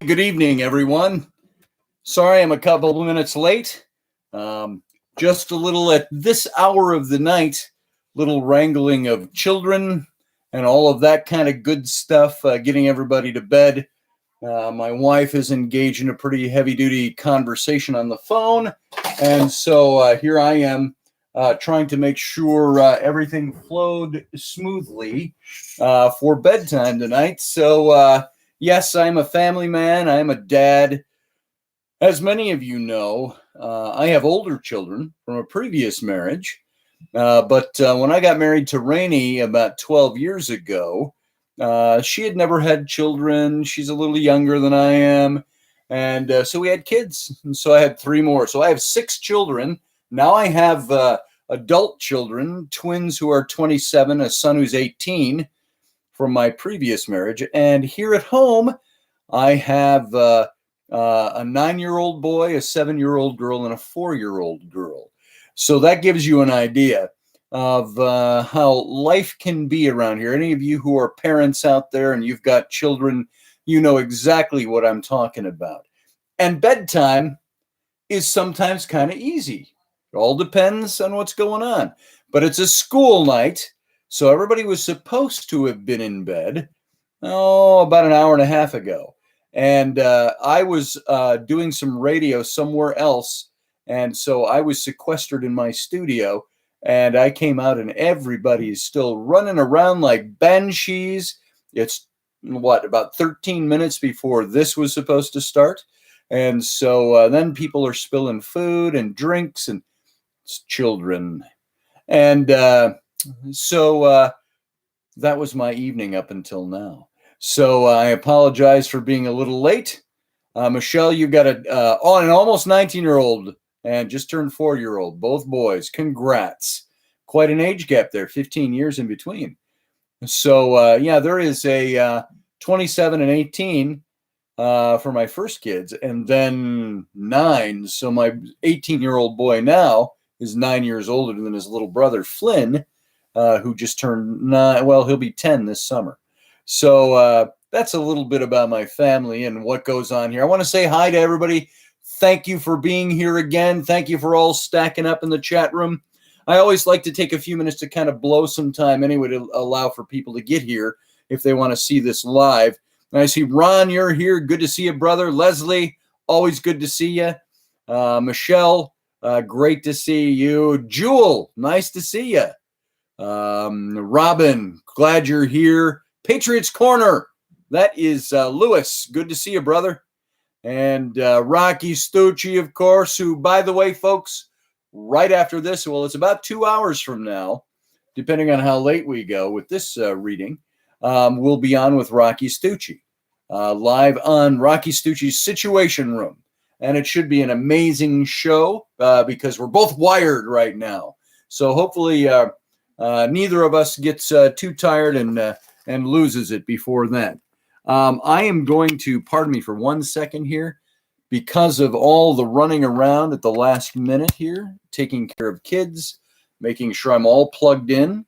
Hey, good evening, everyone. Sorry I'm a couple of minutes late. Just a little at this hour of the night, little wrangling of children and all of that kind of good stuff, getting everybody to bed. My wife is engaged in a pretty heavy-duty conversation on the phone, and so here I am trying to make sure everything flowed smoothly for bedtime tonight. So, yes, I'm a family man. I'm a dad. As many of you know, I have older children from a previous marriage. But when I got married to Rainey about 12 years ago, she had never had children. She's a little younger than I am. And so we had kids. And so I had three more. So I have six children. Now I have adult children, twins who are 27, a son who's 18 from my previous marriage. And here at home, I have a 9-year-old boy, a 7-year-old girl, and a 4-year-old girl. So that gives you an idea of how life can be around here. Any of you who are parents out there and you've got children, you know exactly what I'm talking about. And bedtime is sometimes kind of easy. It all depends on what's going on. But it's a school night, so everybody was supposed to have been in bed, about an hour and a half ago. And I was doing some radio somewhere else, and so I was sequestered in my studio, and I came out, and everybody's still running around like banshees. It's, about 13 minutes before this was supposed to start. And so then people are spilling food and drinks and children. And so that was my evening up until now. So I apologize for being a little late. Michelle, you've got an almost 19-year-old and just turned 4-year-old, both boys. Congrats. Quite an age gap there, 15 years in between. So, yeah, there is a 27 and 18 for my first kids, and then 9. So my 18-year-old boy now is 9 years older than his little brother, Flynn, who just turned 9. Well, he'll be 10 this summer. So that's a little bit about my family and what goes on here. I want to say hi to everybody. Thank you for being here again. Thank you for all stacking up in the chat room. I always like to take a few minutes to kind of blow some time anyway to allow for people to get here if they want to see this live. And I see Ron, you're here. Good to see you, brother. Leslie, always good to see you. Michelle, great to see you. Jewel, nice to see you. Robin, glad you're here. Patriots Corner, that is Lewis. Good to see you, brother. And Rocky Stucci, of course, who, by the way, folks, right after this, well, it's about 2 hours from now, depending on how late we go with this reading, we'll be on with Rocky Stucci, live on Rocky Stucci's Situation Room. And it should be an amazing show because we're both wired right now. So hopefully neither of us gets too tired and loses it before then. I am going to, pardon me for 1 second here, because of all the running around at the last minute here, taking care of kids, making sure I'm all plugged in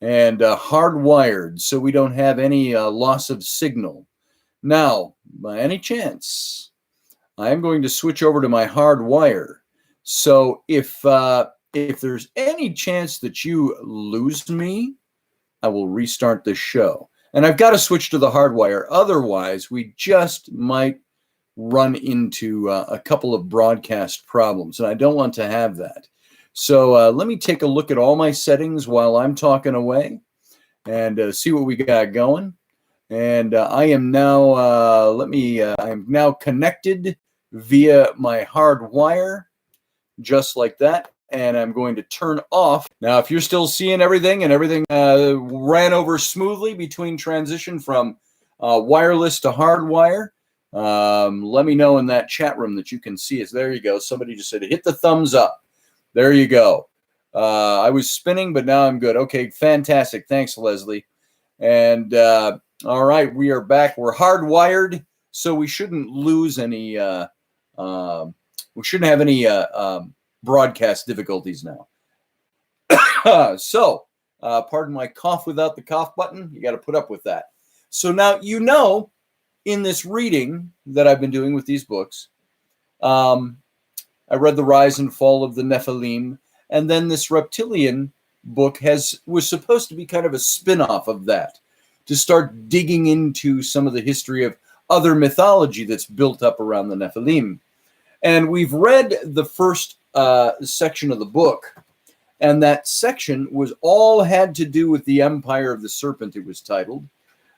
and hardwired so we don't have any loss of signal. Now, by any chance, I am going to switch over to my hard wire. So if there's any chance that you lose me, I will restart the show. And I've got to switch to the hard wire. Otherwise, we just might run into a couple of broadcast problems, and I don't want to have that. So let me take a look at all my settings while I'm talking away and see what we got going. And I am now, I'm now connected via my hard wire, just like that. And I'm going to turn off. Now, if you're still seeing everything and everything ran over smoothly between transition from wireless to hardwire, let me know in that chat room that you can see us. There you go. Somebody just said, hit the thumbs up. There you go. I was spinning, but now I'm good. Okay, fantastic. Thanks, Leslie. And all right, we are back. We're hardwired, so we shouldn't lose any, we shouldn't have any broadcast difficulties now. So, pardon my cough without the cough button. You got to put up with that. So now you know in this reading that I've been doing with these books, I read The Rise and Fall of the Nephilim, and then this Reptilian book was supposed to be kind of a spin-off of that, to start digging into some of the history of other mythology that's built up around the Nephilim. And we've read the first section of the book, and that section was all had to do with the Empire of the Serpent, it was titled.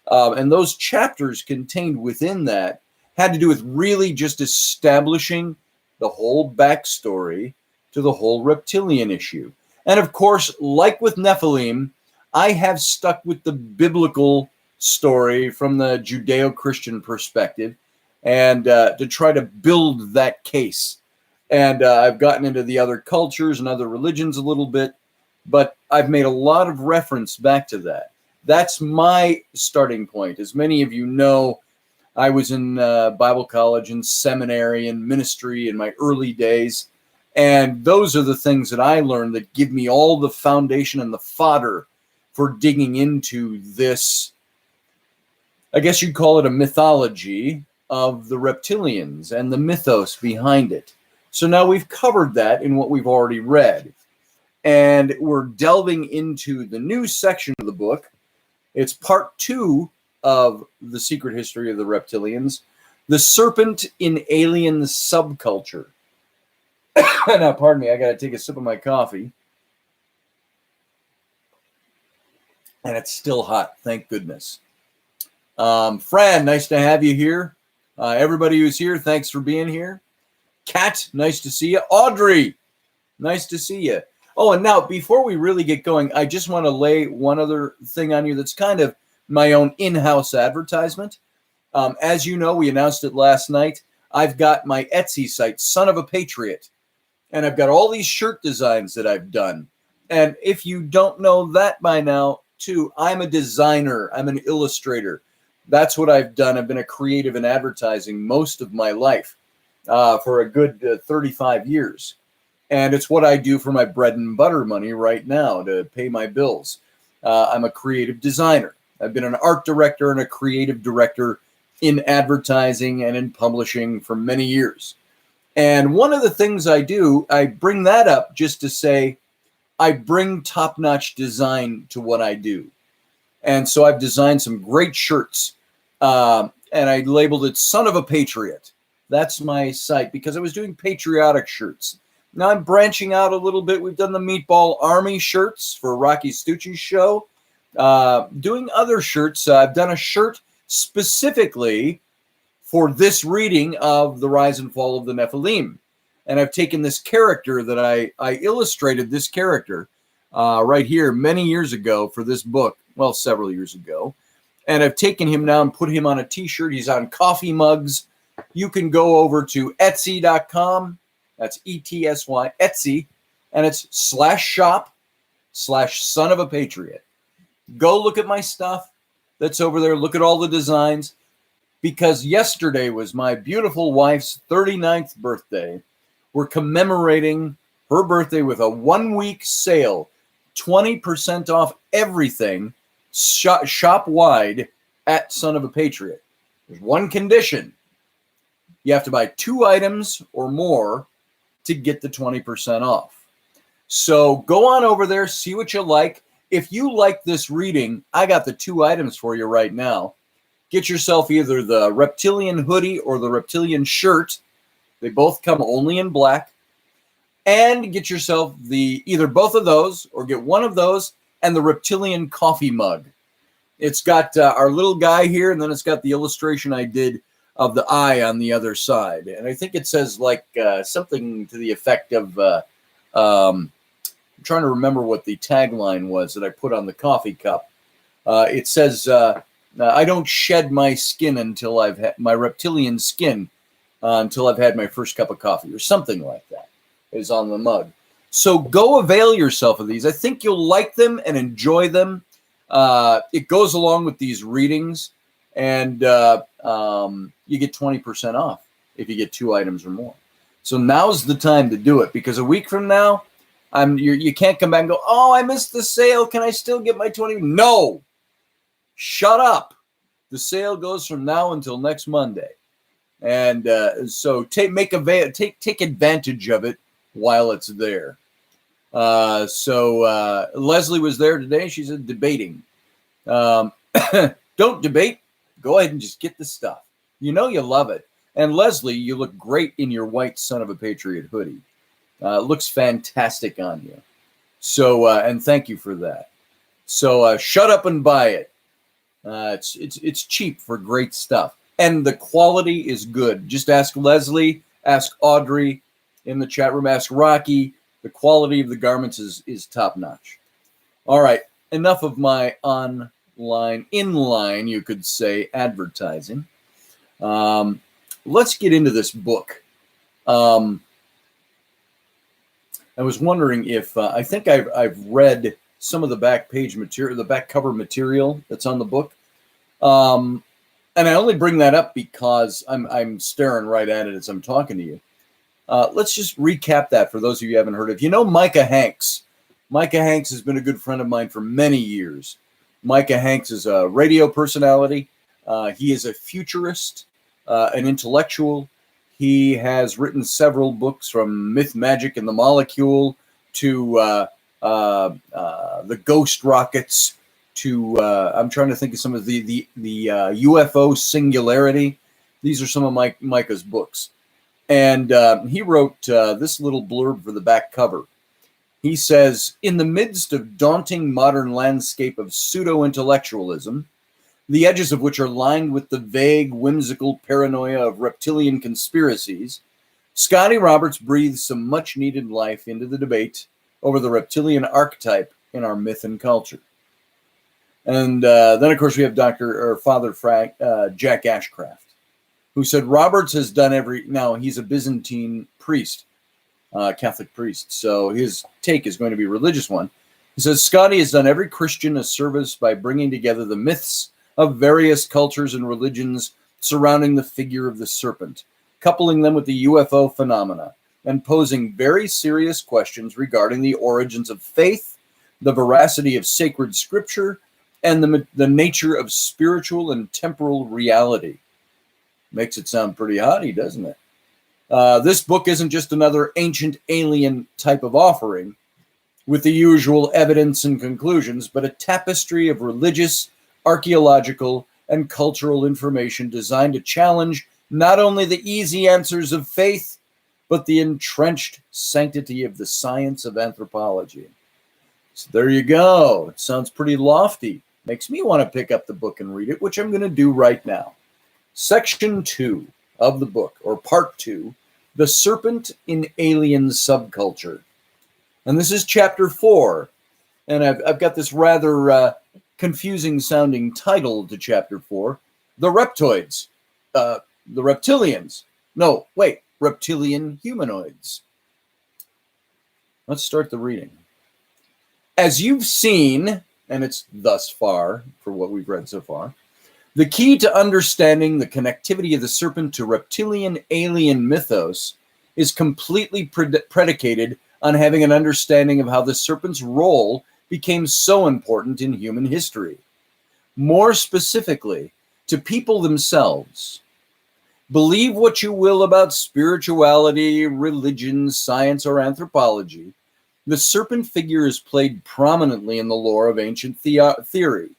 And those chapters contained within that had to do with really just establishing the whole backstory to the whole reptilian issue. And of course, like with Nephilim, I have stuck with the biblical story from the Judeo-Christian perspective, and to try to build that case. And I've gotten into the other cultures and other religions a little bit, but I've made a lot of reference back to that. That's my starting point. As many of you know, I was in Bible college and seminary and ministry in my early days. And those are the things that I learned that give me all the foundation and the fodder for digging into this, I guess you'd call it a mythology of the reptilians and the mythos behind it. So now we've covered that in what we've already read. And we're delving into the new section of the book. It's part 2 of The Secret History of the Reptilians, The Serpent in Alien Subculture. Now, pardon me, I got to take a sip of my coffee. And it's still hot, thank goodness. Fran, nice to have you here. Everybody who's here, thanks for being here. Kat, nice to see you. Audrey, nice to see you. Oh, and now, before we really get going, I just want to lay one other thing on you that's kind of my own in-house advertisement. As you know, we announced it last night. I've got my Etsy site, Son of a Patriot. And I've got all these shirt designs that I've done. And if you don't know that by now, too, I'm a designer. I'm an illustrator. That's what I've done. I've been a creative in advertising most of my life for a good 35 years. And it's what I do for my bread and butter money right now to pay my bills. I'm a creative designer. I've been an art director and a creative director in advertising and in publishing for many years. And one of the things I do, I bring that up just to say I bring top-notch design to what I do. And so I've designed some great shirts, and I labeled it Son of a Patriot. That's my site because I was doing patriotic shirts. Now I'm branching out a little bit. We've done the Meatball Army shirts for Rocky Stucci's show. Doing other shirts. I've done a shirt specifically for this reading of The Rise and Fall of the Nephilim. And I've taken this character that I illustrated this character right here many years ago for this book. Well, several years ago. And I've taken him now and put him on a t-shirt. He's on coffee mugs. You can go over to Etsy.com. That's ETSY, Etsy. And it's /shop/Son of a Patriot. Go look at my stuff that's over there. Look at all the designs. Because yesterday was my beautiful wife's 39th birthday. We're commemorating her birthday with a 1-week sale, 20% off everything shop-wide at Son of a Patriot. There's one condition. You have to buy 2 items or more to get the 20% off. So go on over there, see what you like. If you like this reading, I got the 2 items for you right now. Get yourself either the Reptilian hoodie or the Reptilian shirt. They both come only in black. And get yourself either both of those or get one of those and the Reptilian coffee mug. It's got our little guy here, and then it's got the illustration I did of the eye on the other side. And I think it says like something to the effect of, I'm trying to remember what the tagline was that I put on the coffee cup. It says, I don't shed my skin until I've had my reptilian skin until I've had my first cup of coffee, or something like that is on the mug. So go avail yourself of these. I think you'll like them and enjoy them. It goes along with these readings, and you get 20% off if you get 2 items or more. So now's the time to do it, because a week from now, you can't come back and go, oh, I missed the sale. Can I still get my 20? No. Shut up. The sale goes from now until next Monday. And so take advantage of it while it's there. So Leslie was there today. She said debating. Don't debate. Go ahead and just get the stuff. You know you love it. And Leslie, you look great in your white Son of a Patriot hoodie. Looks fantastic on you. So and thank you for that. So shut up and buy it. It's cheap for great stuff. And the quality is good. Just ask Leslie, ask Audrey in the chat room, ask Rocky. The quality of the garments is top notch. All right, enough of my inline, you could say, advertising. Let's get into this book. I was wondering if I think I've read some of the back page material, the back cover material that's on the book. And I only bring that up because I'm staring right at it as I'm talking to you. Let's just recap that for those of you who haven't heard of. You know Micah Hanks. Micah Hanks has been a good friend of mine for many years. Micah Hanks is a radio personality. He is a futurist, an intellectual. He has written several books from Myth, Magic, and the Molecule to the Ghost Rockets to I'm trying to think of some of the UFO Singularity. These are some of Micah's books. And he wrote this little blurb for the back cover. He says, in the midst of daunting modern landscape of pseudo-intellectualism, the edges of which are lined with the vague, whimsical paranoia of reptilian conspiracies, Scotty Roberts breathes some much-needed life into the debate over the reptilian archetype in our myth and culture. And then, of course, we have Father Jack Ashcraft, who said Roberts has done now he's a Byzantine priest, Catholic priest, so his take is going to be a religious one. He says, Scotty has done every Christian a service by bringing together the myths of various cultures and religions surrounding the figure of the serpent, coupling them with the UFO phenomena, and posing very serious questions regarding the origins of faith, the veracity of sacred scripture, and the nature of spiritual and temporal reality. Makes it sound pretty haughty, doesn't it? This book isn't just another ancient alien type of offering with the usual evidence and conclusions, but a tapestry of religious, archaeological, and cultural information designed to challenge not only the easy answers of faith, but the entrenched sanctity of the science of anthropology. So there you go. It sounds pretty lofty. Makes me want to pick up the book and read it, which I'm going to do right now. Section 2 of the book, or Part 2, The Serpent in Alien Subculture. And this is Chapter 4. And I've got this rather confusing sounding title to Chapter 4, The Reptoids. The Reptilians. No, wait, Reptilian-Humanoids. Let's start the reading. As you've seen, and it's thus far for what we've read so far, the key to understanding the connectivity of the serpent to reptilian alien mythos is completely predicated on having an understanding of how the serpent's role became so important in human history. More specifically, to people themselves. Believe what you will about spirituality, religion, science, or anthropology, the serpent figure is played prominently in the lore of ancient theory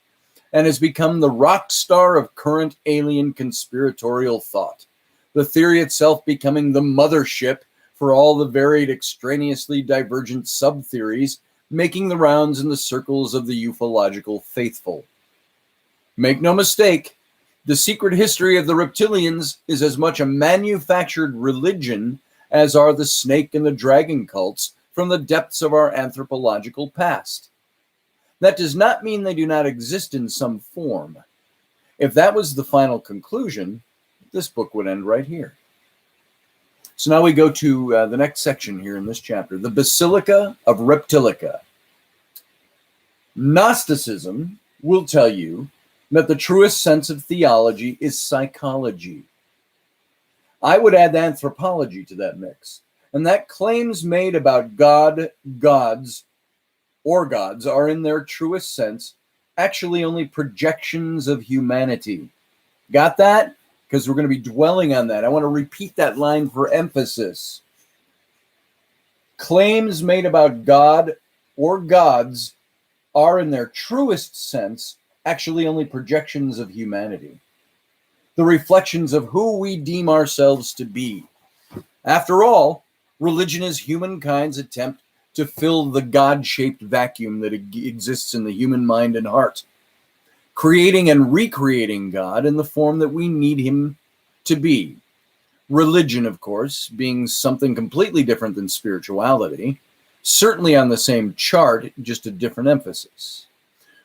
and has become the rock star of current alien conspiratorial thought, the theory itself becoming the mothership for all the varied extraneously divergent sub-theories making the rounds in the circles of the ufological faithful. Make no mistake, the secret history of the reptilians is as much a manufactured religion as are the snake and the dragon cults from the depths of our anthropological past. That does not mean they do not exist in some form. If that was the final conclusion, this book would end right here. So now we go to the next section here in this chapter, the Basilica of Reptilica. Gnosticism will tell you that the truest sense of theology is psychology. I would add anthropology to that mix, and that claims made about God, gods, or gods are in their truest sense actually only projections of humanity, Got that? Because we're going to be dwelling on that. I want to repeat that line for emphasis. Claims made about God or gods are, in their truest sense, actually only projections of humanity, the reflections of who we deem ourselves to be. After all, religion is humankind's attempt to fill the God-shaped vacuum that exists in the human mind and heart, creating and recreating God in the form that we need him to be. Religion, of course, being something completely different than spirituality, certainly on the same chart, just a different emphasis.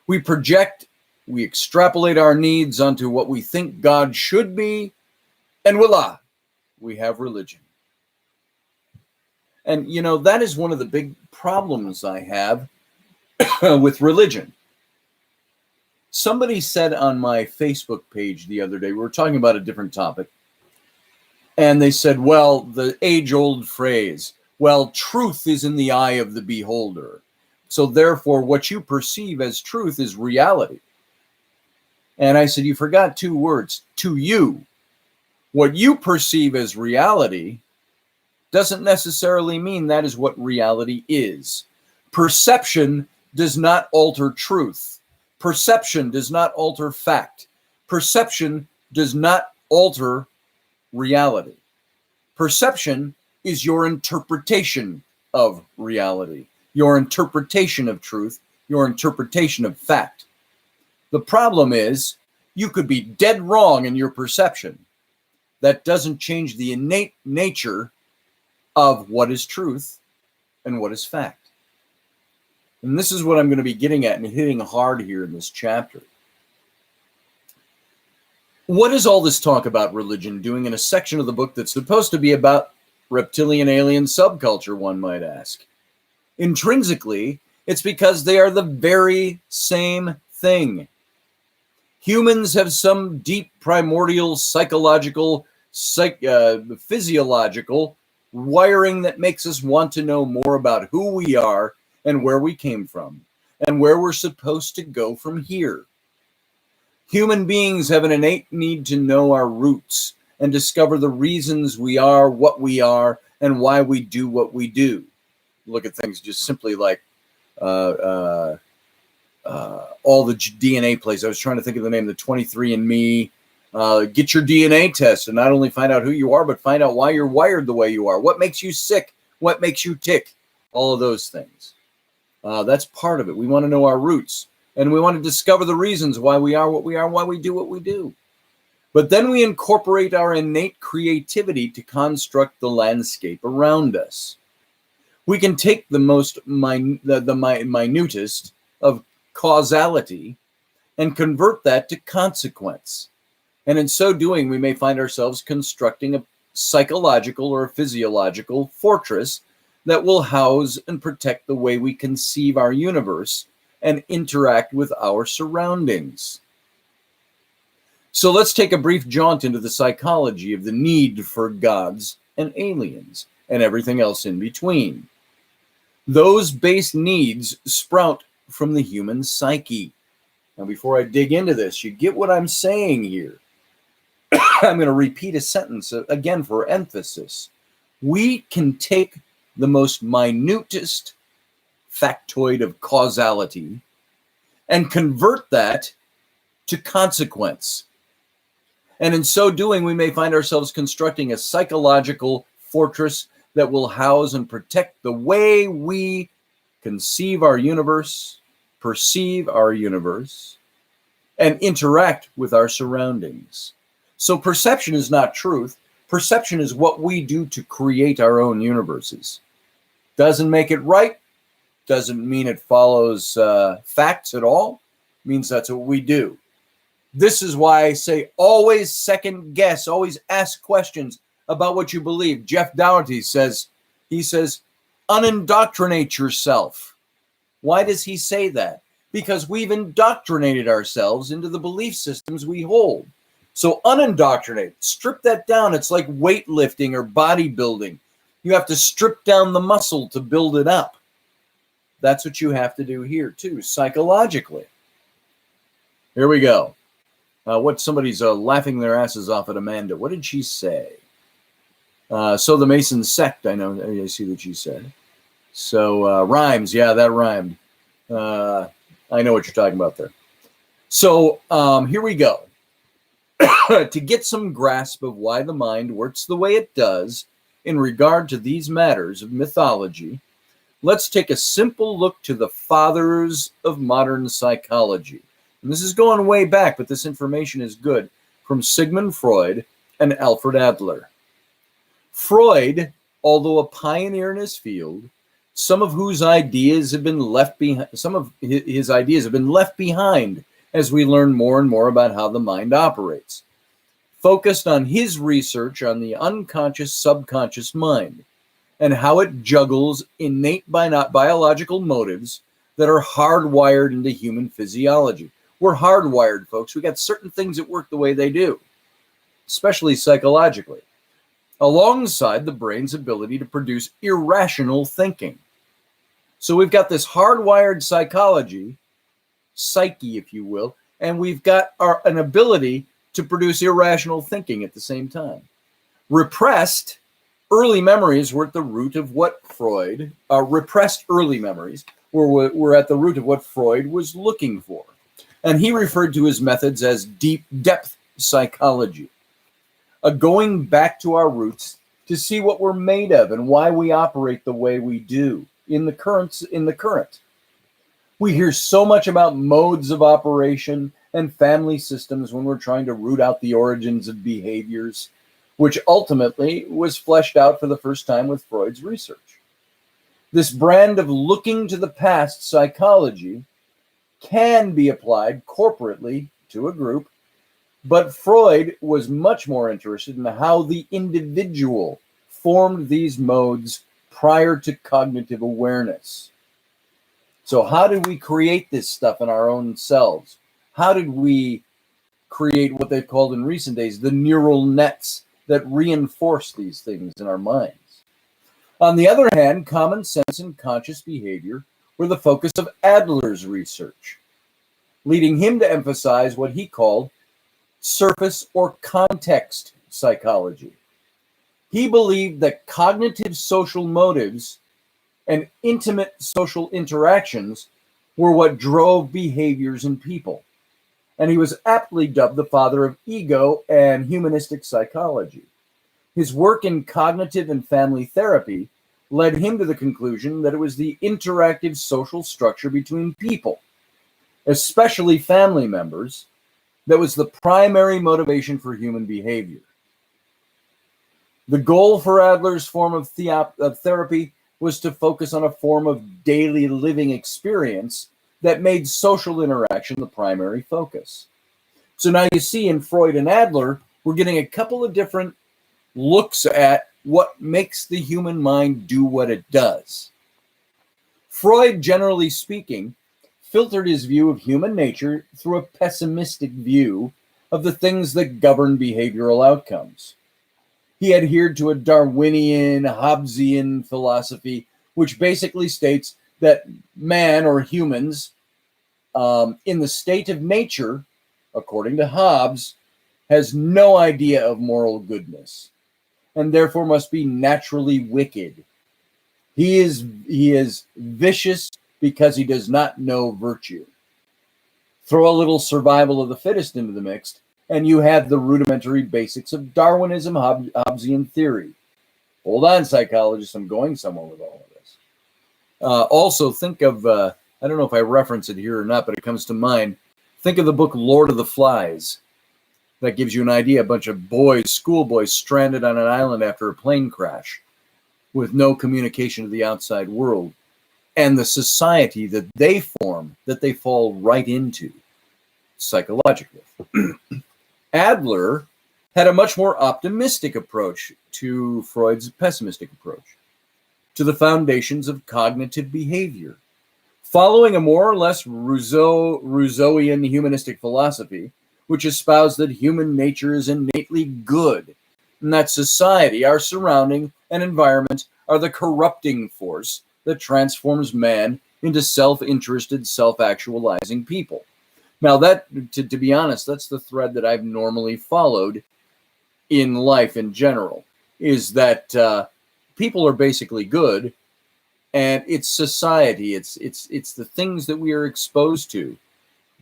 We project, we extrapolate our needs onto what we think God should be, and voila, we have religion. And, you know, that is one of the big problems I have with religion. Somebody said on my Facebook page the other day, we were talking about a different topic, and they said, well, the age-old phrase, well, truth is in the eye of the beholder. So therefore, what you perceive as truth is reality. And I said, you forgot two words, to you. What you perceive as reality doesn't necessarily mean that is what reality is. Perception does not alter truth. Perception does not alter fact. Perception does not alter reality. Perception is your interpretation of reality, your interpretation of truth, your interpretation of fact. The problem is you could be dead wrong in your perception. That doesn't change the innate nature of what is truth and what is fact. And this is what I'm going to be getting at and hitting hard here in this chapter. What is all this talk about religion doing in a section of the book that's supposed to be about reptilian alien subculture, one might ask? Intrinsically, it's because they are the very same thing. Humans have some deep primordial psychological, physiological wiring that makes us want to know more about who we are and where we came from and where we're supposed to go from here. Human beings have an innate need to know our roots and discover the reasons we are what we are and why we do what we do. Look at things just simply like all the DNA plays. I was trying to think of the name, the 23andMe. Get your DNA test and not only find out who you are, but find out why you're wired the way you are. What makes you sick? What makes you tick? All of those things. That's part of it. We want to know our roots. And we want to discover the reasons why we are what we are, why we do what we do. But then we incorporate our innate creativity to construct the landscape around us. We can take the most minutest of causality and convert that to consequence. And in so doing, we may find ourselves constructing a psychological or a physiological fortress that will house and protect the way we conceive our universe and interact with our surroundings. So let's take a brief jaunt into the psychology of the need for gods and aliens and everything else in between. Those base needs sprout from the human psyche. Now, before I dig into this, you get what I'm saying here. I'm going to repeat a sentence again for emphasis. We can take the most minutest factoid of causality and convert that to consequence. And in so doing, we may find ourselves constructing a psychological fortress that will house and protect the way we conceive our universe, perceive our universe, and interact with our surroundings. So perception is not truth. Perception is what we do to create our own universes. Doesn't make it right. Doesn't mean it follows facts at all. It means that's what we do. This is why I say always second guess, always ask questions about what you believe. Jeff Dougherty says, unindoctrinate yourself. Why does he say that? Because we've indoctrinated ourselves into the belief systems we hold. So unindoctrinate, strip that down. It's like weightlifting or bodybuilding. You have to strip down the muscle to build it up. That's what you have to do here too, psychologically. Here we go. Somebody's laughing their asses off at Amanda. What did she say? So the Mason sect, I know. I see what she said. So rhymes. Yeah, that rhymed. I know what you're talking about there. So here we go. To get some grasp of why the mind works the way it does in regard to these matters of mythology, let's take a simple look to the fathers of modern psychology. And this is going way back, but this information is good, from Sigmund Freud and Alfred Adler. Freud, although a pioneer in his field, some of his ideas have been left behind as we learn more and more about how the mind operates. Focused on his research on the unconscious subconscious mind and how it juggles innate biological motives that are hardwired into human physiology. We're hardwired, folks. We got certain things that work the way they do, especially psychologically, alongside the brain's ability to produce irrational thinking. So we've got this hardwired psyche, if you will, and we've got an ability to produce irrational thinking at the same time. Repressed early memories were at the root of what Freud was looking for. And he referred to his methods as deep depth psychology, a going back to our roots to see what we're made of and why we operate the way we do in the current. We hear so much about modes of operation and family systems when we're trying to root out the origins of behaviors, which ultimately was fleshed out for the first time with Freud's research. This brand of looking to the past psychology can be applied corporately to a group, but Freud was much more interested in how the individual formed these modes prior to cognitive awareness. So how did we create this stuff in our own selves? How did we create what they've called in recent days the neural nets that reinforce these things in our minds? On the other hand, common sense and conscious behavior were the focus of Adler's research, leading him to emphasize what he called surface or context psychology. He believed that cognitive social motives and intimate social interactions were what drove behaviors in people. And he was aptly dubbed the father of ego and humanistic psychology. His work in cognitive and family therapy led him to the conclusion that it was the interactive social structure between people, especially family members, that was the primary motivation for human behavior. The goal for Adler's form of therapy was to focus on a form of daily living experience that made social interaction the primary focus. So now you see in Freud and Adler, we're getting a couple of different looks at what makes the human mind do what it does. Freud, generally speaking, filtered his view of human nature through a pessimistic view of the things that govern behavioral outcomes. He adhered to a Darwinian, Hobbesian philosophy, which basically states that man or humans in the state of nature, according to Hobbes, has no idea of moral goodness and therefore must be naturally wicked. He is vicious because he does not know virtue. Throw a little survival of the fittest into the mix, and you have the rudimentary basics of Darwinism, Hobbesian theory. Hold on, psychologists, I'm going somewhere with all of this. Also, think of, I don't know if I reference it here or not, but it comes to mind. Think of the book Lord of the Flies. That gives you an idea. A bunch of boys, schoolboys, stranded on an island after a plane crash with no communication to the outside world. And the society that they form, that they fall right into psychologically. Adler had a much more optimistic approach to Freud's pessimistic approach to the foundations of cognitive behavior. Following a more or less Rousseauian humanistic philosophy, which espoused that human nature is innately good, and that society, our surrounding and environment, are the corrupting force that transforms man into self-interested, self-actualizing people. Now, that, to be honest, that's the thread that I've normally followed in life in general, is that people are basically good, and it's society, it's the things that we are exposed to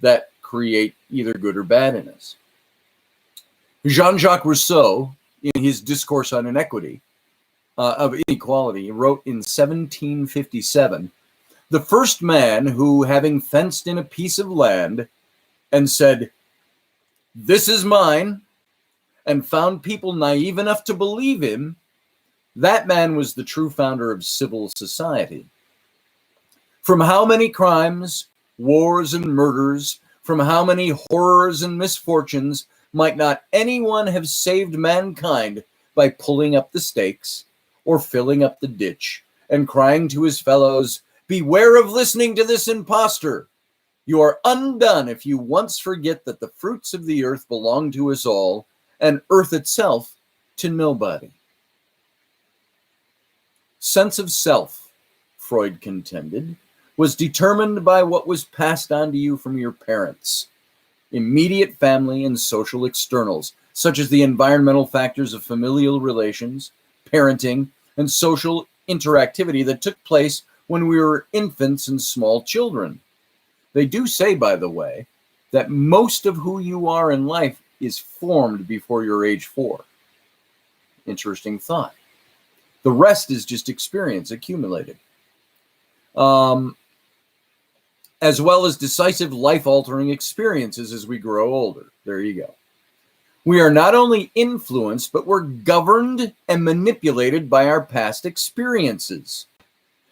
that create either good or bad in us. Jean-Jacques Rousseau, in his Discourse on Inequity, of Inequality, wrote in 1757, the first man who, having fenced in a piece of land and said, "This is mine," and found people naive enough to believe him, that man was the true founder of civil society. From how many crimes, wars, and murders, from how many horrors and misfortunes might not anyone have saved mankind by pulling up the stakes or filling up the ditch and crying to his fellows, "Beware of listening to this impostor. You are undone if you once forget that the fruits of the earth belong to us all, and earth itself to nobody." Sense of self, Freud contended, was determined by what was passed on to you from your parents, immediate family, and social externals, such as the environmental factors of familial relations, parenting, and social interactivity that took place when we were infants and small children. They do say, by the way, that most of who you are in life is formed before you're age 4. Interesting thought. The rest is just experience accumulated. As well as decisive life-altering experiences as we grow older. There you go. We are not only influenced, but we're governed and manipulated by our past experiences.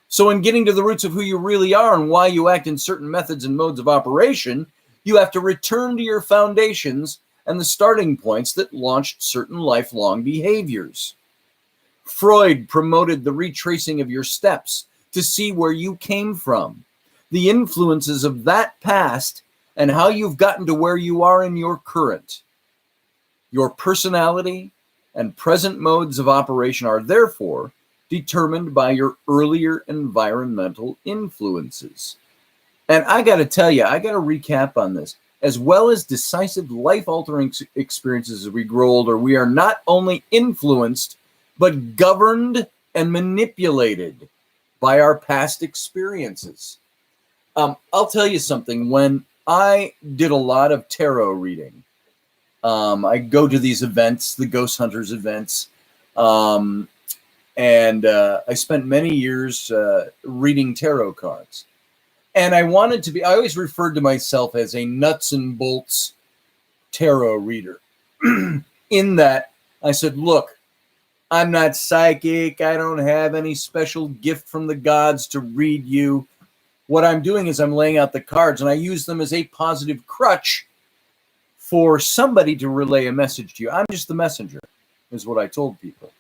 So in getting to the roots of who you really are and why you act in certain methods and modes of operation, you have to return to your foundations and the starting points that launched certain lifelong behaviors. Freud promoted the retracing of your steps to see where you came from, the influences of that past, and how you've gotten to where you are in your current. Your personality and present modes of operation are therefore determined by your earlier environmental influences. And I got to tell you, I got to recap on this. As well as decisive life-altering experiences as we grow older, we are not only influenced, but governed and manipulated by our past experiences. I'll tell you something. When I did a lot of tarot reading, I go to these events, the Ghost Hunters events, and I spent many years reading tarot cards. And I always referred to myself as a nuts and bolts tarot reader. In that, I said, look, I'm not psychic. I don't have any special gift from the gods to read you. What I'm doing is I'm laying out the cards, and I use them as a positive crutch for somebody to relay a message to you. I'm just the messenger, is what I told people.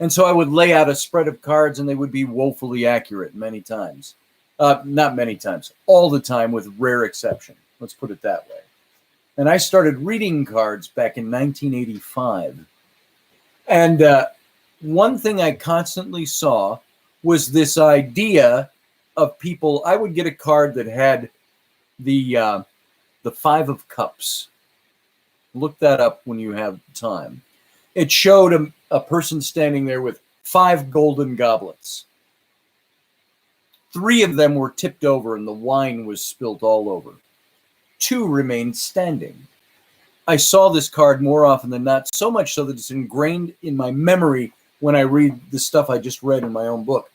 And so I would lay out a spread of cards, and they would be woefully accurate many times. Not many times, all the time, with rare exception. Let's put it that way. And I started reading cards back in 1985. And one thing I constantly saw was this idea of people. I would get a card that had the 5 of Cups. Look that up when you have time. It showed a person standing there with 5 golden goblets. 3 of them were tipped over and the wine was spilt all over. 2 remained standing. I saw this card more often than not, so much so that it's ingrained in my memory when I read the stuff I just read in my own book.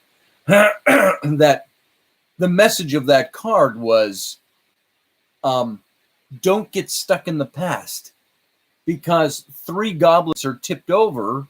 That the message of that card was, don't get stuck in the past. Because 3 goblets are tipped over,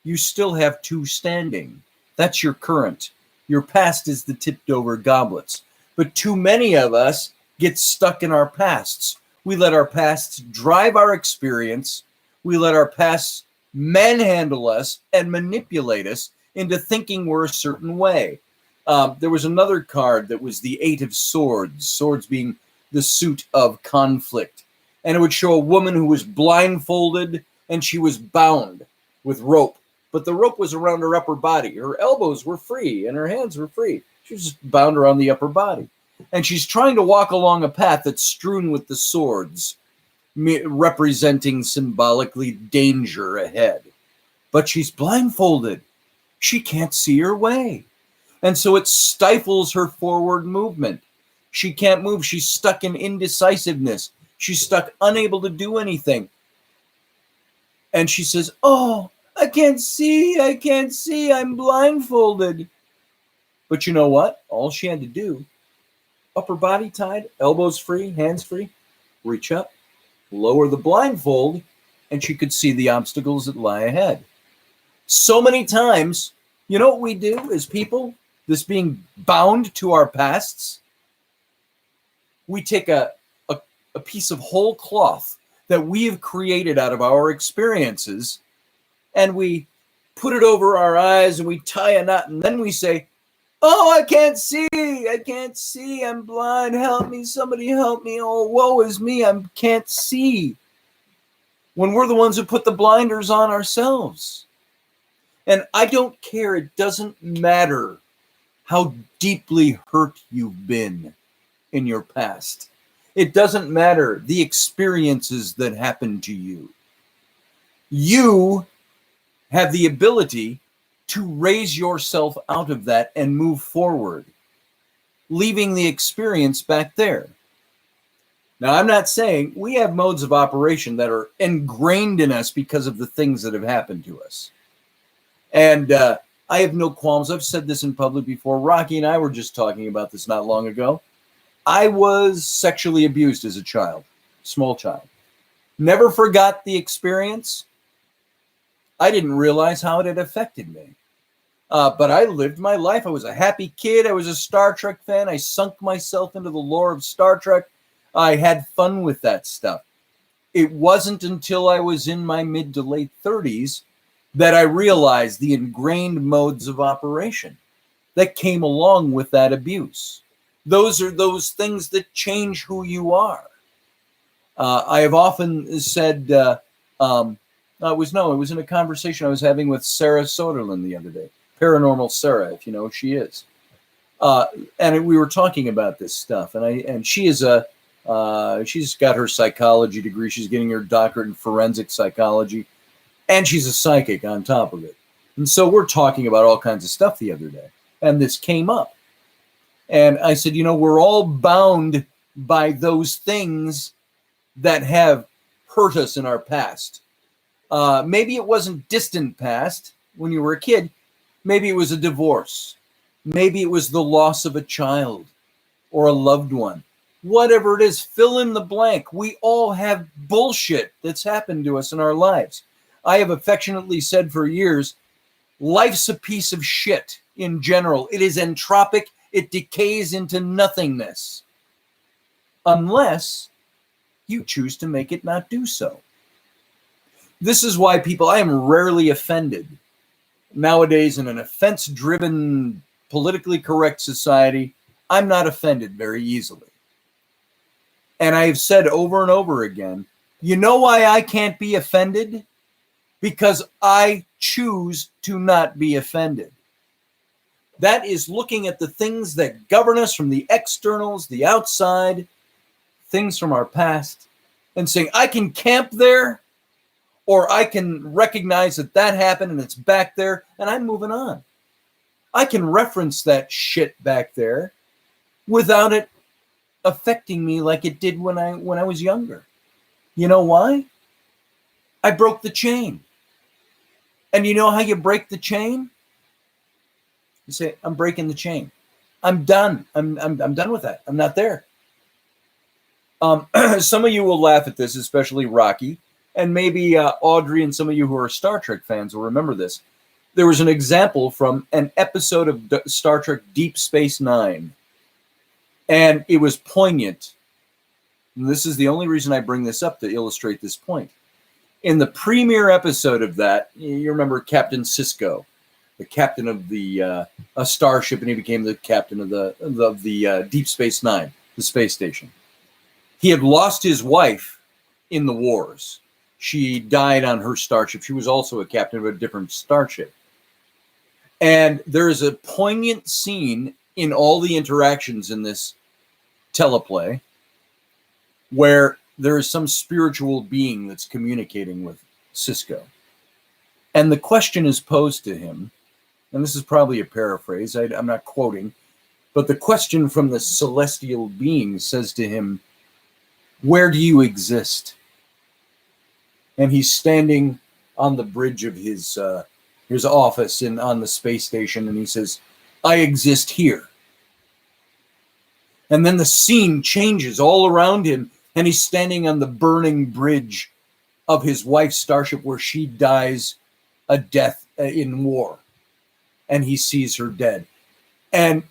you still have 2 standing. That's your current. Your past is the tipped over goblets. But too many of us get stuck in our pasts. We let our pasts drive our experience. We let our pasts manhandle us and manipulate us into thinking we're a certain way. There was another card that was the 8 of Swords, swords being the suit of conflict. And it would show a woman who was blindfolded and she was bound with rope. But the rope was around her upper body. Her elbows were free and her hands were free. She was just bound around the upper body. And she's trying to walk along a path that's strewn with the swords, representing symbolically danger ahead. But she's blindfolded. She can't see her way. And so it stifles her forward movement. She can't move. She's stuck in indecisiveness. She's stuck, unable to do anything. And she says, "Oh, I can't see. I'm blindfolded." But you know what? All she had to do, upper body tied, elbows free, hands free, reach up, lower the blindfold, and she could see the obstacles that lie ahead. So many times, you know what we do as people, this being bound to our pasts, we take a piece of whole cloth that we have created out of our experiences, and we put it over our eyes and we tie a knot, and then we say, "Oh, I can't see, I'm blind, help me, somebody help me, oh, woe is me, I can't see." When we're the ones who put the blinders on ourselves. And I don't care, it doesn't matter how deeply hurt you've been in your past. It doesn't matter the experiences that happened to you. You have the ability to raise yourself out of that and move forward, leaving the experience back there. Now, I'm not saying we have modes of operation that are ingrained in us because of the things that have happened to us. And I have no qualms. I've said this in public before. Rocky and I were just talking about this not long ago. I was sexually abused as a child, small child. Never forgot the experience. I didn't realize how it had affected me. But I lived my life. I was a happy kid. I was a Star Trek fan. I sunk myself into the lore of Star Trek. I had fun with that stuff. It wasn't until I was in my mid to late 30s that I realized the ingrained modes of operation that came along with that abuse. Those are those things that change who you are. I have often said, it was in a conversation I was having with Sarah Soderlund the other day, Paranormal Sarah, if you know who she is. And we were talking about this stuff, and she is she's got her psychology degree. She's getting her doctorate in forensic psychology, and she's a psychic on top of it. And so we're talking about all kinds of stuff the other day, and this came up. And I said, we're all bound by those things that have hurt us in our past. Maybe it wasn't distant past when you were a kid. Maybe it was a divorce. Maybe it was the loss of a child or a loved one. Whatever it is, fill in the blank. We all have bullshit that's happened to us in our lives. I have affectionately said for years, life's a piece of shit in general. It is entropic. It decays into nothingness. Unless you choose to make it not do so. This is why I am rarely offended. Nowadays, in an offense-driven, politically correct society, I'm not offended very easily. And I have said over and over again, you know why I can't be offended? Because I choose to not be offended. That is looking at the things that govern us from the externals, the outside, things from our past, and saying, I can camp there, or I can recognize that happened and it's back there, and I'm moving on. I can reference that shit back there without it affecting me like it did when I was younger. You know why? I broke the chain. And you know how you break the chain? You say, I'm breaking the chain. I'm done. I'm done with that. I'm not there. Some of you will laugh at this, especially Rocky, and maybe Audrey and some of you who are Star Trek fans will remember this. There was an example from an episode of Star Trek Deep Space Nine, and it was poignant. And this is the only reason I bring this up, to illustrate this point. In the premiere episode of that, you remember Captain Sisko, the captain of the a starship, and he became the captain of the Deep Space Nine, the space station. He had lost his wife in the wars. She died on her starship. She was also a captain of a different starship. And there is a poignant scene in all the interactions in this teleplay where there is some spiritual being that's communicating with Cisco. And the question is posed to him, and this is probably a paraphrase, I'm not quoting, but the question from the celestial being says to him, where do you exist? And he's standing on the bridge of his office on the space station, and he says, I exist here. And then the scene changes all around him, and he's standing on the burning bridge of his wife's starship where she dies a death in war. And he sees her dead. And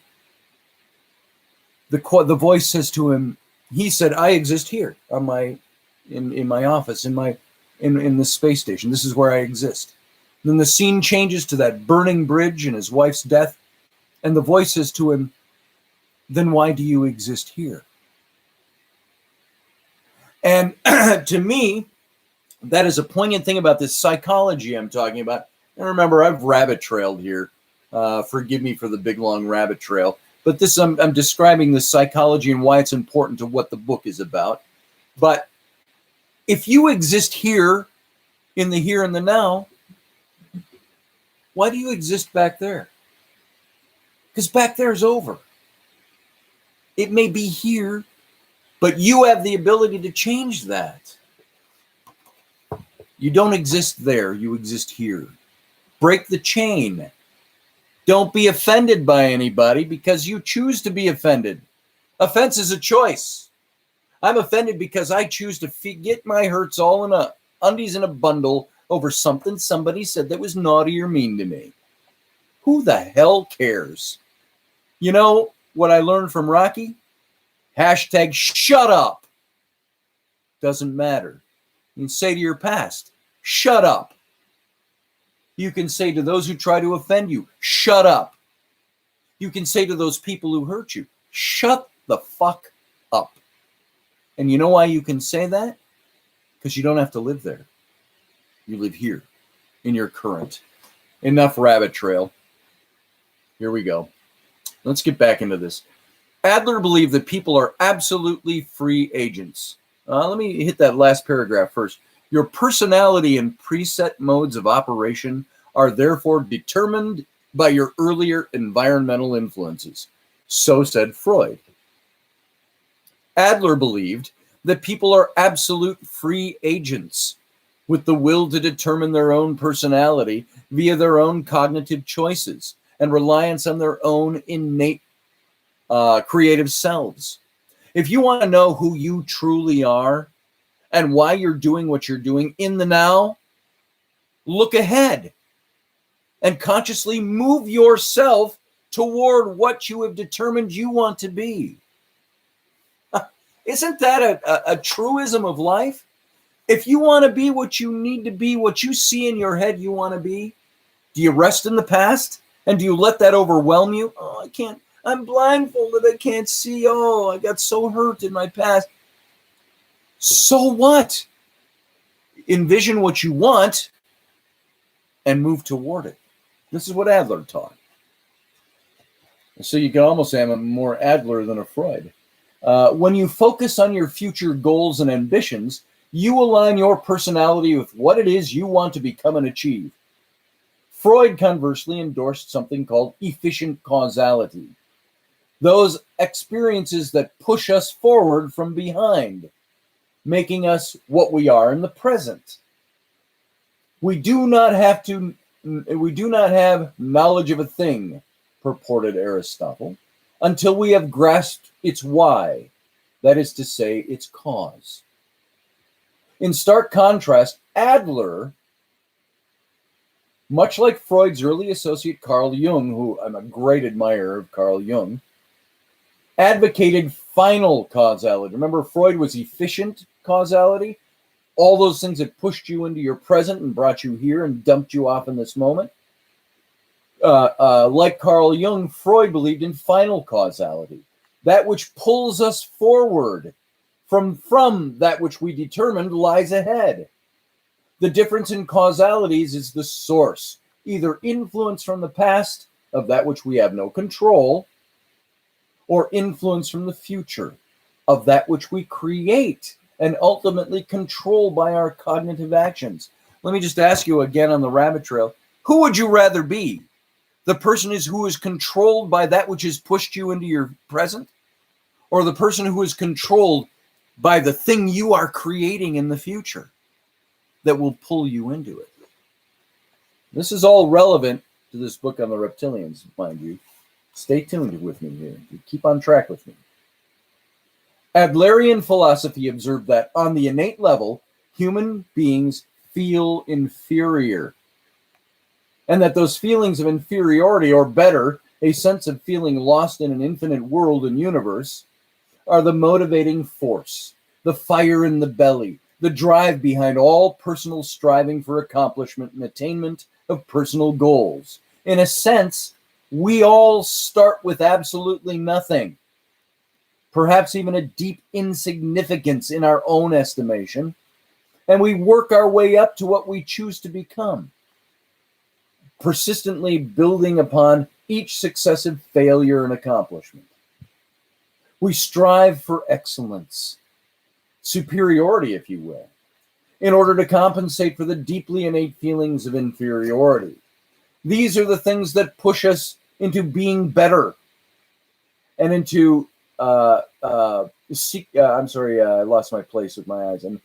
the voice says to him, he said, I exist here on in my office, in the space station. This is where I exist. And then the scene changes to that burning bridge and his wife's death. And the voice says to him, then why do you exist here? And to me, that is a poignant thing about this psychology I'm talking about. And remember, I've rabbit trailed here. Forgive me for the big, long rabbit trail. But this, I'm describing the psychology and why it's important to what the book is about. But if you exist here, in the here and the now, why do you exist back there? Because back there is over. It may be here, but you have the ability to change that. You don't exist there, you exist here. Break the chain. Don't be offended by anybody because you choose to be offended. Offense is a choice. I'm offended because I choose to get my hurts all in undies in a bundle over something somebody said that was naughty or mean to me. Who the hell cares? You know what I learned from Rocky? Hashtag shut up. Doesn't matter. You can say to your past, shut up. You can say to those who try to offend you, shut up. You can say to those people who hurt you, shut the fuck up. And you know why you can say that? Because you don't have to live there. You live here in your current. Enough rabbit trail. Here we go. Let's get back into this. Adler believed that people are absolutely free agents. Let me hit that last paragraph first. Your personality and preset modes of operation are therefore determined by your earlier environmental influences. So said Freud. Adler believed that people are absolute free agents with the will to determine their own personality via their own cognitive choices and reliance on their own innate creative selves. If you want to know who you truly are and why you're doing what you're doing in the now, look ahead and consciously move yourself toward what you have determined you want to be. Isn't that a truism of life? If you want to be what you need to be, what you see in your head you want to be, do you rest in the past? And do you let that overwhelm you? Oh, I can't. I'm blindfolded. I can't see. Oh, I got so hurt in my past. So what? Envision what you want and move toward it. This is what Adler taught. So you can almost say I'm more Adler than a Freud. When you focus on your future goals and ambitions, you align your personality with what it is you want to become and achieve. Freud, conversely, endorsed something called efficient causality. Those experiences that push us forward from behind, making us what we are in the present. We do not have knowledge of a thing, purported Aristotle, until we have grasped its why, that is to say, its cause. In stark contrast, Adler, much like Freud's early associate Carl Jung, who I'm a great admirer of Carl Jung, advocated final causality. Remember, Freud was efficient causality? All those things that pushed you into your present and brought you here and dumped you off in this moment. Like Carl Jung, Freud believed in final causality, that which pulls us forward from that which we determined lies ahead. The difference in causalities is the source, either influence from the past of that which we have no control, or influence from the future of that which we create and ultimately control by our cognitive actions. Let me just ask you again on the rabbit trail, who would you rather be? The person who is controlled by that which has pushed you into your present, or the person who is controlled by the thing you are creating in the future that will pull you into it? This is all relevant to this book on the reptilians, mind you. Stay tuned with me here. Keep on track with me. Adlerian philosophy observed that on the innate level, human beings feel inferior, and that those feelings of inferiority, or better, a sense of feeling lost in an infinite world and universe, are the motivating force, the fire in the belly, the drive behind all personal striving for accomplishment and attainment of personal goals. In a sense, we all start with absolutely nothing, perhaps even a deep insignificance in our own estimation, and we work our way up to what we choose to become, persistently building upon each successive failure and accomplishment. We strive for excellence, superiority, if you will, in order to compensate for the deeply innate feelings of inferiority. These are the things that push us into being better and into I lost my place with my eyes. And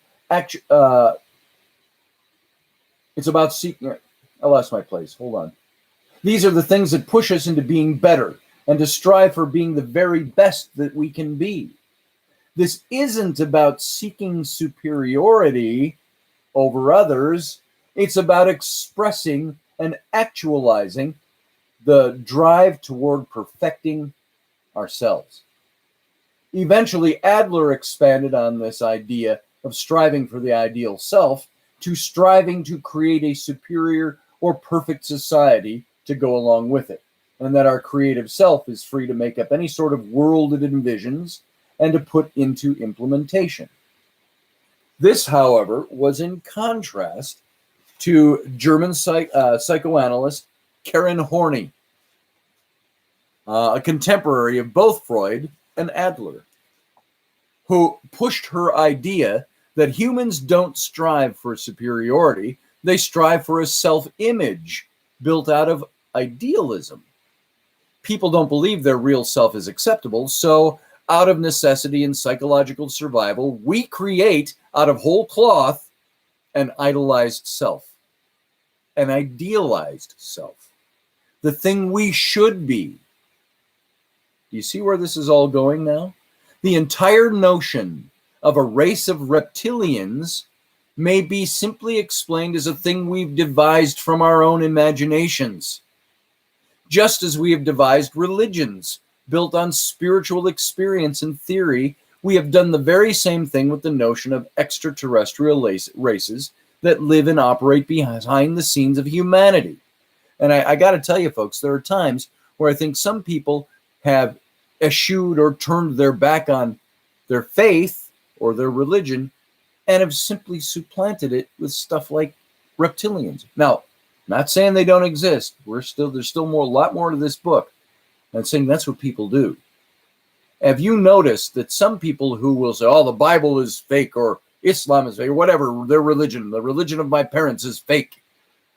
it's about seeking. I lost my place. Hold on. These are the things that push us into being better and to strive for being the very best that we can be. This isn't about seeking superiority over others. It's about expressing and actualizing the drive toward perfecting ourselves. Eventually, Adler expanded on this idea of striving for the ideal self to striving to create a superior or perfect society to go along with it, and that our creative self is free to make up any sort of world it envisions and to put into implementation. This, however, was in contrast to German psychoanalyst Karen Horney, a contemporary of both Freud and Adler, who pushed her idea that humans don't strive for superiority, they strive for a self-image built out of idealism. People don't believe their real self is acceptable, so out of necessity and psychological survival, we create out of whole cloth an idolized self, an idealized self, the thing we should be. Do you see where this is all going now? The entire notion of a race of reptilians may be simply explained as a thing we've devised from our own imaginations, just as we have devised religions built on spiritual experience and theory. We have done the very same thing with the notion of extraterrestrial races that live and operate behind the scenes of humanity. And I got to tell you, folks, there are times where I think some people have eschewed or turned their back on their faith or their religion and have simply supplanted it with stuff like reptilians. Now, not saying they don't exist. There's still a lot more to this book. I'm saying that's what people do. Have you noticed that some people who will say, oh, the Bible is fake, or Islam is fake, or whatever, their religion, the religion of my parents is fake.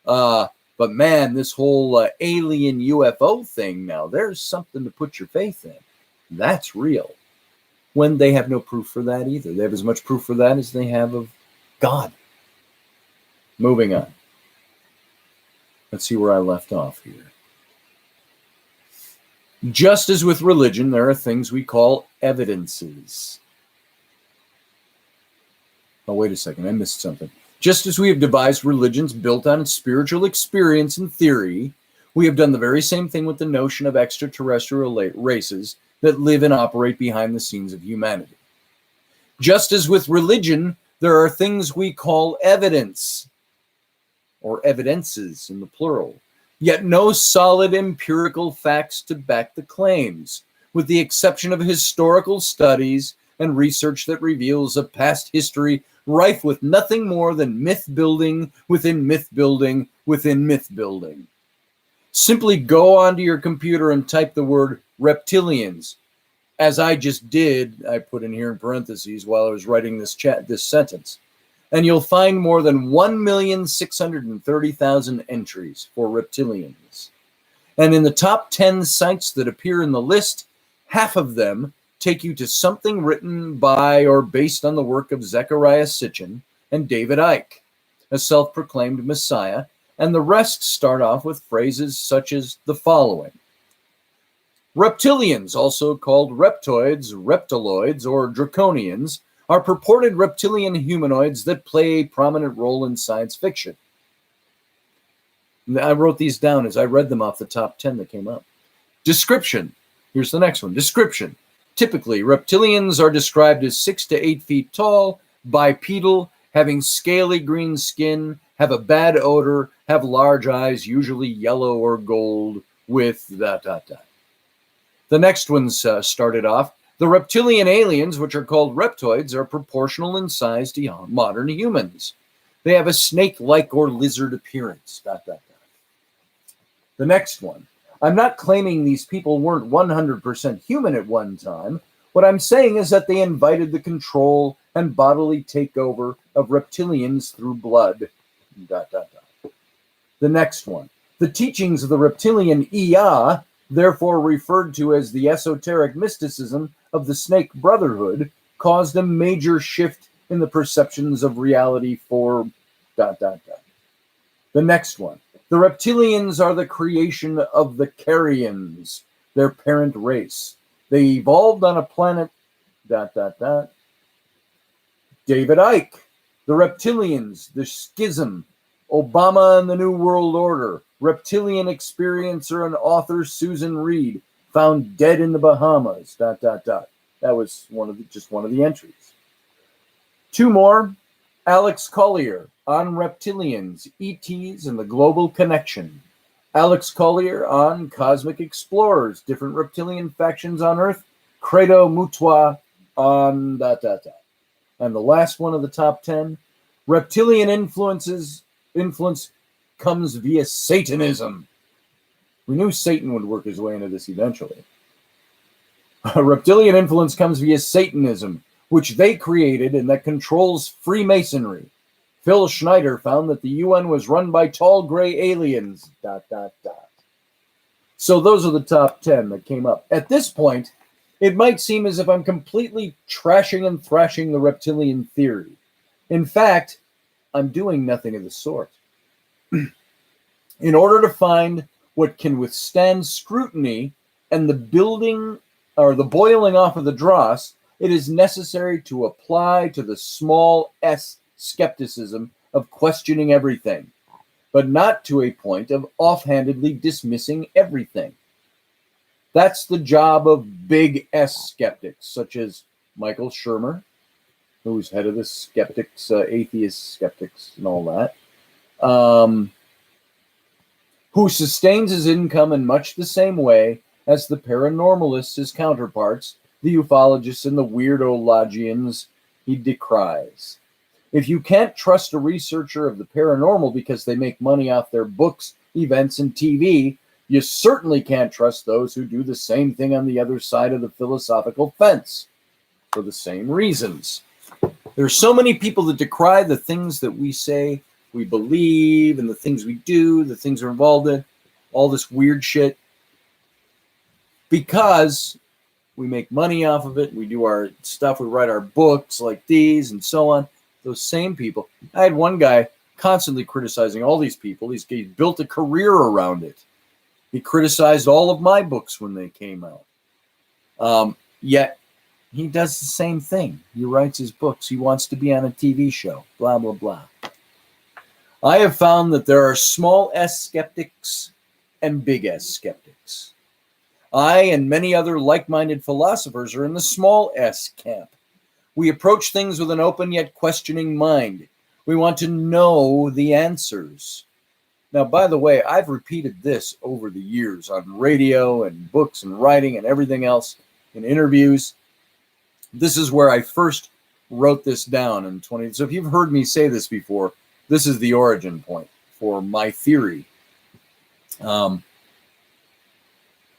But man, this whole alien UFO thing now, there's something to put your faith in. That's real. When they have no proof for that either. They have as much proof for that as they have of God. Moving on. Let's see where I left off here. Just as with religion, there are things we call evidences. Oh, wait a second. I missed something. Just as we have devised religions built on spiritual experience and theory, we have done the very same thing with the notion of extraterrestrial races that live and operate behind the scenes of humanity. Just as with religion, there are things we call evidence, or evidences in the plural, yet no solid empirical facts to back the claims, with the exception of historical studies and research that reveals a past history rife with nothing more than myth building within myth building within myth building. Simply go onto your computer and type the word reptilians, as I just did, I put in here in parentheses while I was writing this sentence. And you'll find more than 1,630,000 entries for reptilians. And in the top 10 sites that appear in the list, half of them take you to something written by or based on the work of Zecharia Sitchin and David Icke, a self-proclaimed messiah, and the rest start off with phrases such as the following. Reptilians, also called reptoids, reptiloids, or draconians, are purported reptilian humanoids that play a prominent role in science fiction. I wrote these down as I read them off the top 10 that came up. Description. Here's the next one. Description. Typically, reptilians are described as 6 to 8 feet tall, bipedal, having scaly green skin, have a bad odor, have large eyes, usually yellow or gold, with ... The next ones started off. The reptilian aliens, which are called reptoids, are proportional in size to modern humans. They have a snake-like or lizard appearance. ... The next one. I'm not claiming these people weren't 100% human at one time. What I'm saying is that they invited the control and bodily takeover of reptilians through blood. ... The next one. The teachings of the reptilian Ea, therefore referred to as the esoteric mysticism of the Snake Brotherhood, caused a major shift in the perceptions of reality for ... The next one. The reptilians are the creation of the Carians, their parent race. They evolved on a planet ... David Icke. The reptilians, the schism, Obama and the New World Order, reptilian experiencer and author Susan Reed, found dead in the Bahamas... That was just one of the entries. Two more. Alex Collier on reptilians, ETs, and the global connection. Alex Collier on cosmic explorers, different reptilian factions on Earth. Credo Mutua on ... And the last one of the top 10. Reptilian influence comes via Satanism. We knew Satan would work his way into this eventually. Reptilian influence comes via Satanism, which they created and that controls Freemasonry. Phil Schneider found that the UN was run by tall gray aliens... So those are the top 10 that came up. At this point, it might seem as if I'm completely trashing and thrashing the reptilian theory. In fact, I'm doing nothing of the sort. In order to find what can withstand scrutiny and the building or the boiling off of the dross, it is necessary to apply to the small s skepticism of questioning everything, but not to a point of offhandedly dismissing everything. That's the job of big S skeptics, such as Michael Shermer, who's head of the skeptics, atheist skeptics and all that, who sustains his income in much the same way as the paranormalists, his counterparts, the ufologists, and the weirdo-logians he decries. If you can't trust a researcher of the paranormal because they make money off their books, events, and TV, you certainly can't trust those who do the same thing on the other side of the philosophical fence for the same reasons. There's so many people that decry the things that we say we believe and the things we do, the things we're involved in, all this weird shit, because we make money off of it. We do our stuff. We write our books like these and so on. Those same people. I had one guy constantly criticizing all these people. He built a career around it. He criticized all of my books when they came out. Yet he does the same thing. He writes his books. He wants to be on a TV show. Blah, blah, blah. I have found that there are small s skeptics and big S skeptics. I and many other like-minded philosophers are in the small s camp. We approach things with an open yet questioning mind. We want to know the answers. Now, by the way, I've repeated this over the years on radio and books and writing and everything else in interviews. This is where I first wrote this down in 20. So if you've heard me say this before, this is the origin point for my theory. We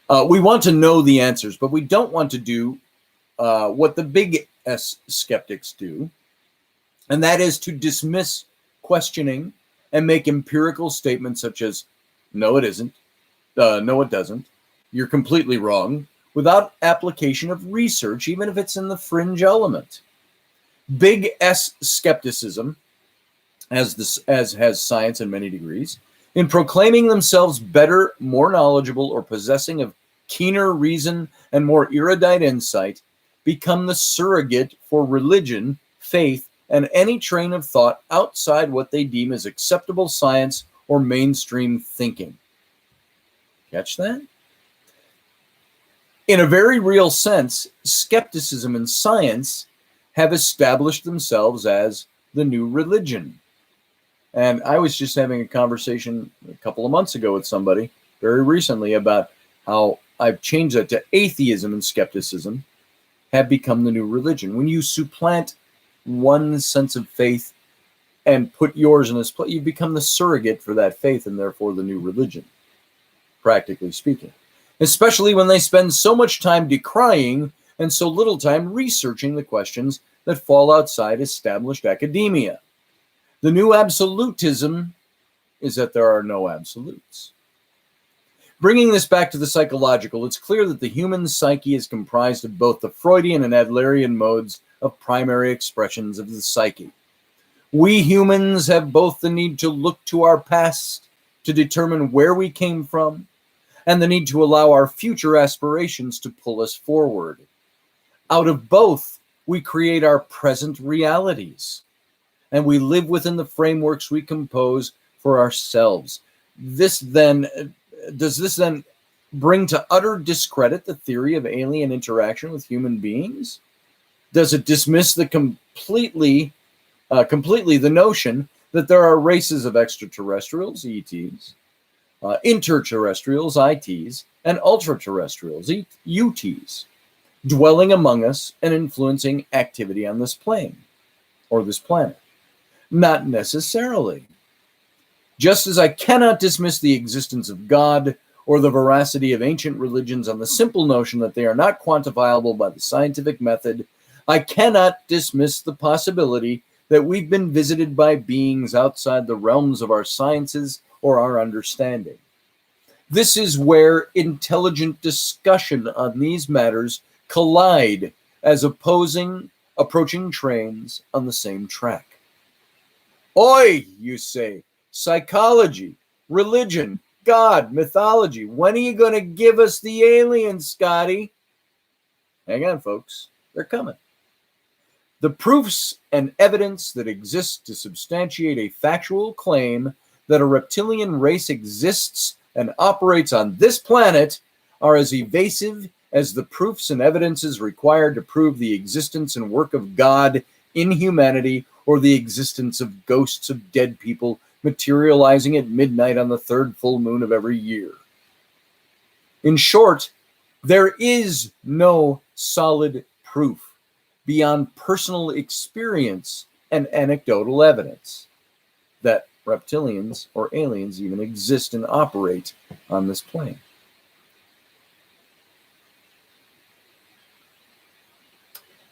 want to know the answers, but we don't want to do what the big S skeptics do, and that is to dismiss questioning and make empirical statements such as, no, it isn't, no, it doesn't, you're completely wrong, without application of research, even if it's in the fringe element. Big S skepticism, as has science in many degrees, in proclaiming themselves better, more knowledgeable, or possessing of keener reason and more erudite insight, become the surrogate for religion, faith, and any train of thought outside what they deem as acceptable science or mainstream thinking. Catch that? In a very real sense, skepticism and science have established themselves as the new religion. And I was just having a conversation a couple of months ago with somebody very recently about how I've changed that to atheism and skepticism have become the new religion. When you supplant one sense of faith and put yours in its place, you become the surrogate for that faith and therefore the new religion, practically speaking. Especially when they spend so much time decrying and so little time researching the questions that fall outside established academia. The new absolutism is that there are no absolutes. Bringing this back to the psychological, it's clear that the human psyche is comprised of both the Freudian and Adlerian modes of primary expressions of the psyche. We humans have both the need to look to our past to determine where we came from, and the need to allow our future aspirations to pull us forward. Out of both, we create our present realities, and we live within the frameworks we compose for ourselves. Does this then bring to utter discredit the theory of alien interaction with human beings? Does it dismiss completely the notion that there are races of extraterrestrials, ETs, interterrestrials, ITs, and ultraterrestrials, UTs, dwelling among us and influencing activity on this plane or this planet? Not necessarily. Just as I cannot dismiss the existence of God or the veracity of ancient religions on the simple notion that they are not quantifiable by the scientific method, I cannot dismiss the possibility that we've been visited by beings outside the realms of our sciences or our understanding. This is where intelligent discussion on these matters collide as approaching trains on the same track. Oi, you say, psychology, religion, God, mythology. When are you going to give us the aliens, Scotty? Hang on, folks. They're coming. The proofs and evidence that exist to substantiate a factual claim that a reptilian race exists and operates on this planet are as evasive as the proofs and evidences required to prove the existence and work of God in humanity or the existence of ghosts of dead people materializing at midnight on the third full moon of every year. In short, there is no solid proof beyond personal experience and anecdotal evidence that reptilians or aliens even exist and operate on this plane.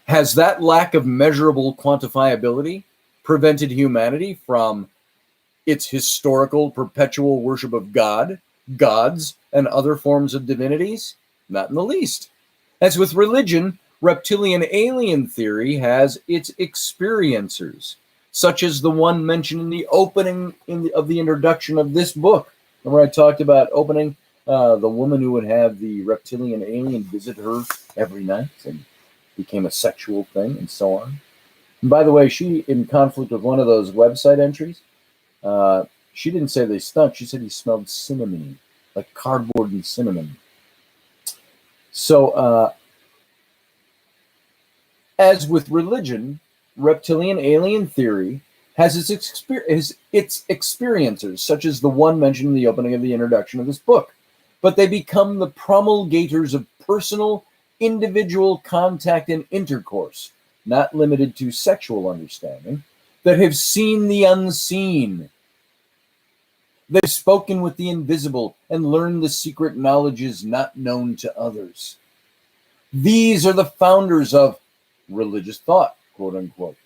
Has that lack of measurable quantifiability prevented humanity from its historical perpetual worship of God, gods, and other forms of divinities? Not in the least. As with religion, reptilian alien theory has its experiencers, such as the one mentioned in the opening of the introduction of this book. Remember I talked about opening the woman who would have the reptilian alien visit her every night and became a sexual thing and so on. And by the way, she, in conflict with one of those website entries, she didn't say they stunk. She said he smelled cinnamon, like cardboard and cinnamon. So, as with religion, reptilian alien theory has its experiencers, such as the one mentioned in the opening of the introduction of this book. But they become the promulgators of personal, individual contact and intercourse, not limited to sexual understanding, that have seen the unseen. They've spoken with the invisible and learned the secret knowledges not known to others. These are the founders of religious thought, quote unquote,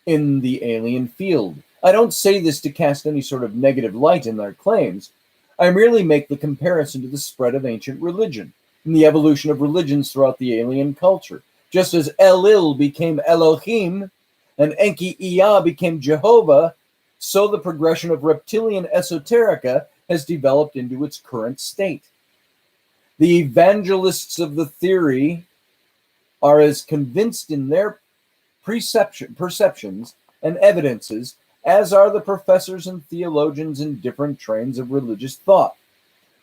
in the alien field. I don't say this to cast any sort of negative light in their claims. I merely make the comparison to the spread of ancient religion and the evolution of religions throughout the alien culture. Just as Elil became Elohim and Enki-Ea became Jehovah, so the progression of reptilian esoterica has developed into its current state. The evangelists of the theory are as convinced in their perceptions and evidences as are the professors and theologians in different trains of religious thought,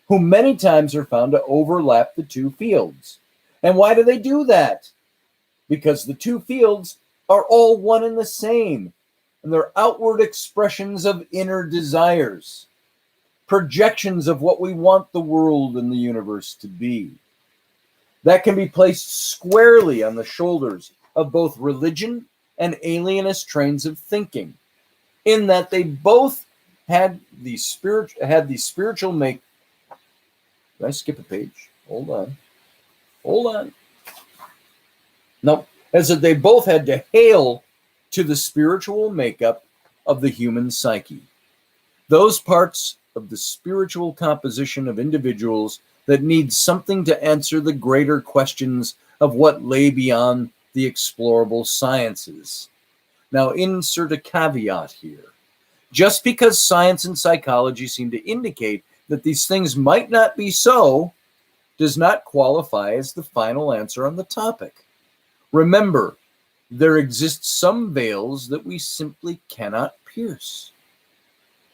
who many times are found to overlap the two fields. And why do they do that? Because the two fields are all one and the same, and they're outward expressions of inner desires, projections of what we want the world and the universe to be. That can be placed squarely on the shoulders of both religion and alienist trains of thinking, in that they both had the spiritual make. Did I skip a page? Hold on. Nope. As that they both had to hail to the spiritual makeup of the human psyche. Those parts of the spiritual composition of individuals that need something to answer the greater questions of what lay beyond the explorable sciences. Now, insert a caveat here. Just because science and psychology seem to indicate that these things might not be so, does not qualify as the final answer on the topic. Remember, there exist some veils that we simply cannot pierce.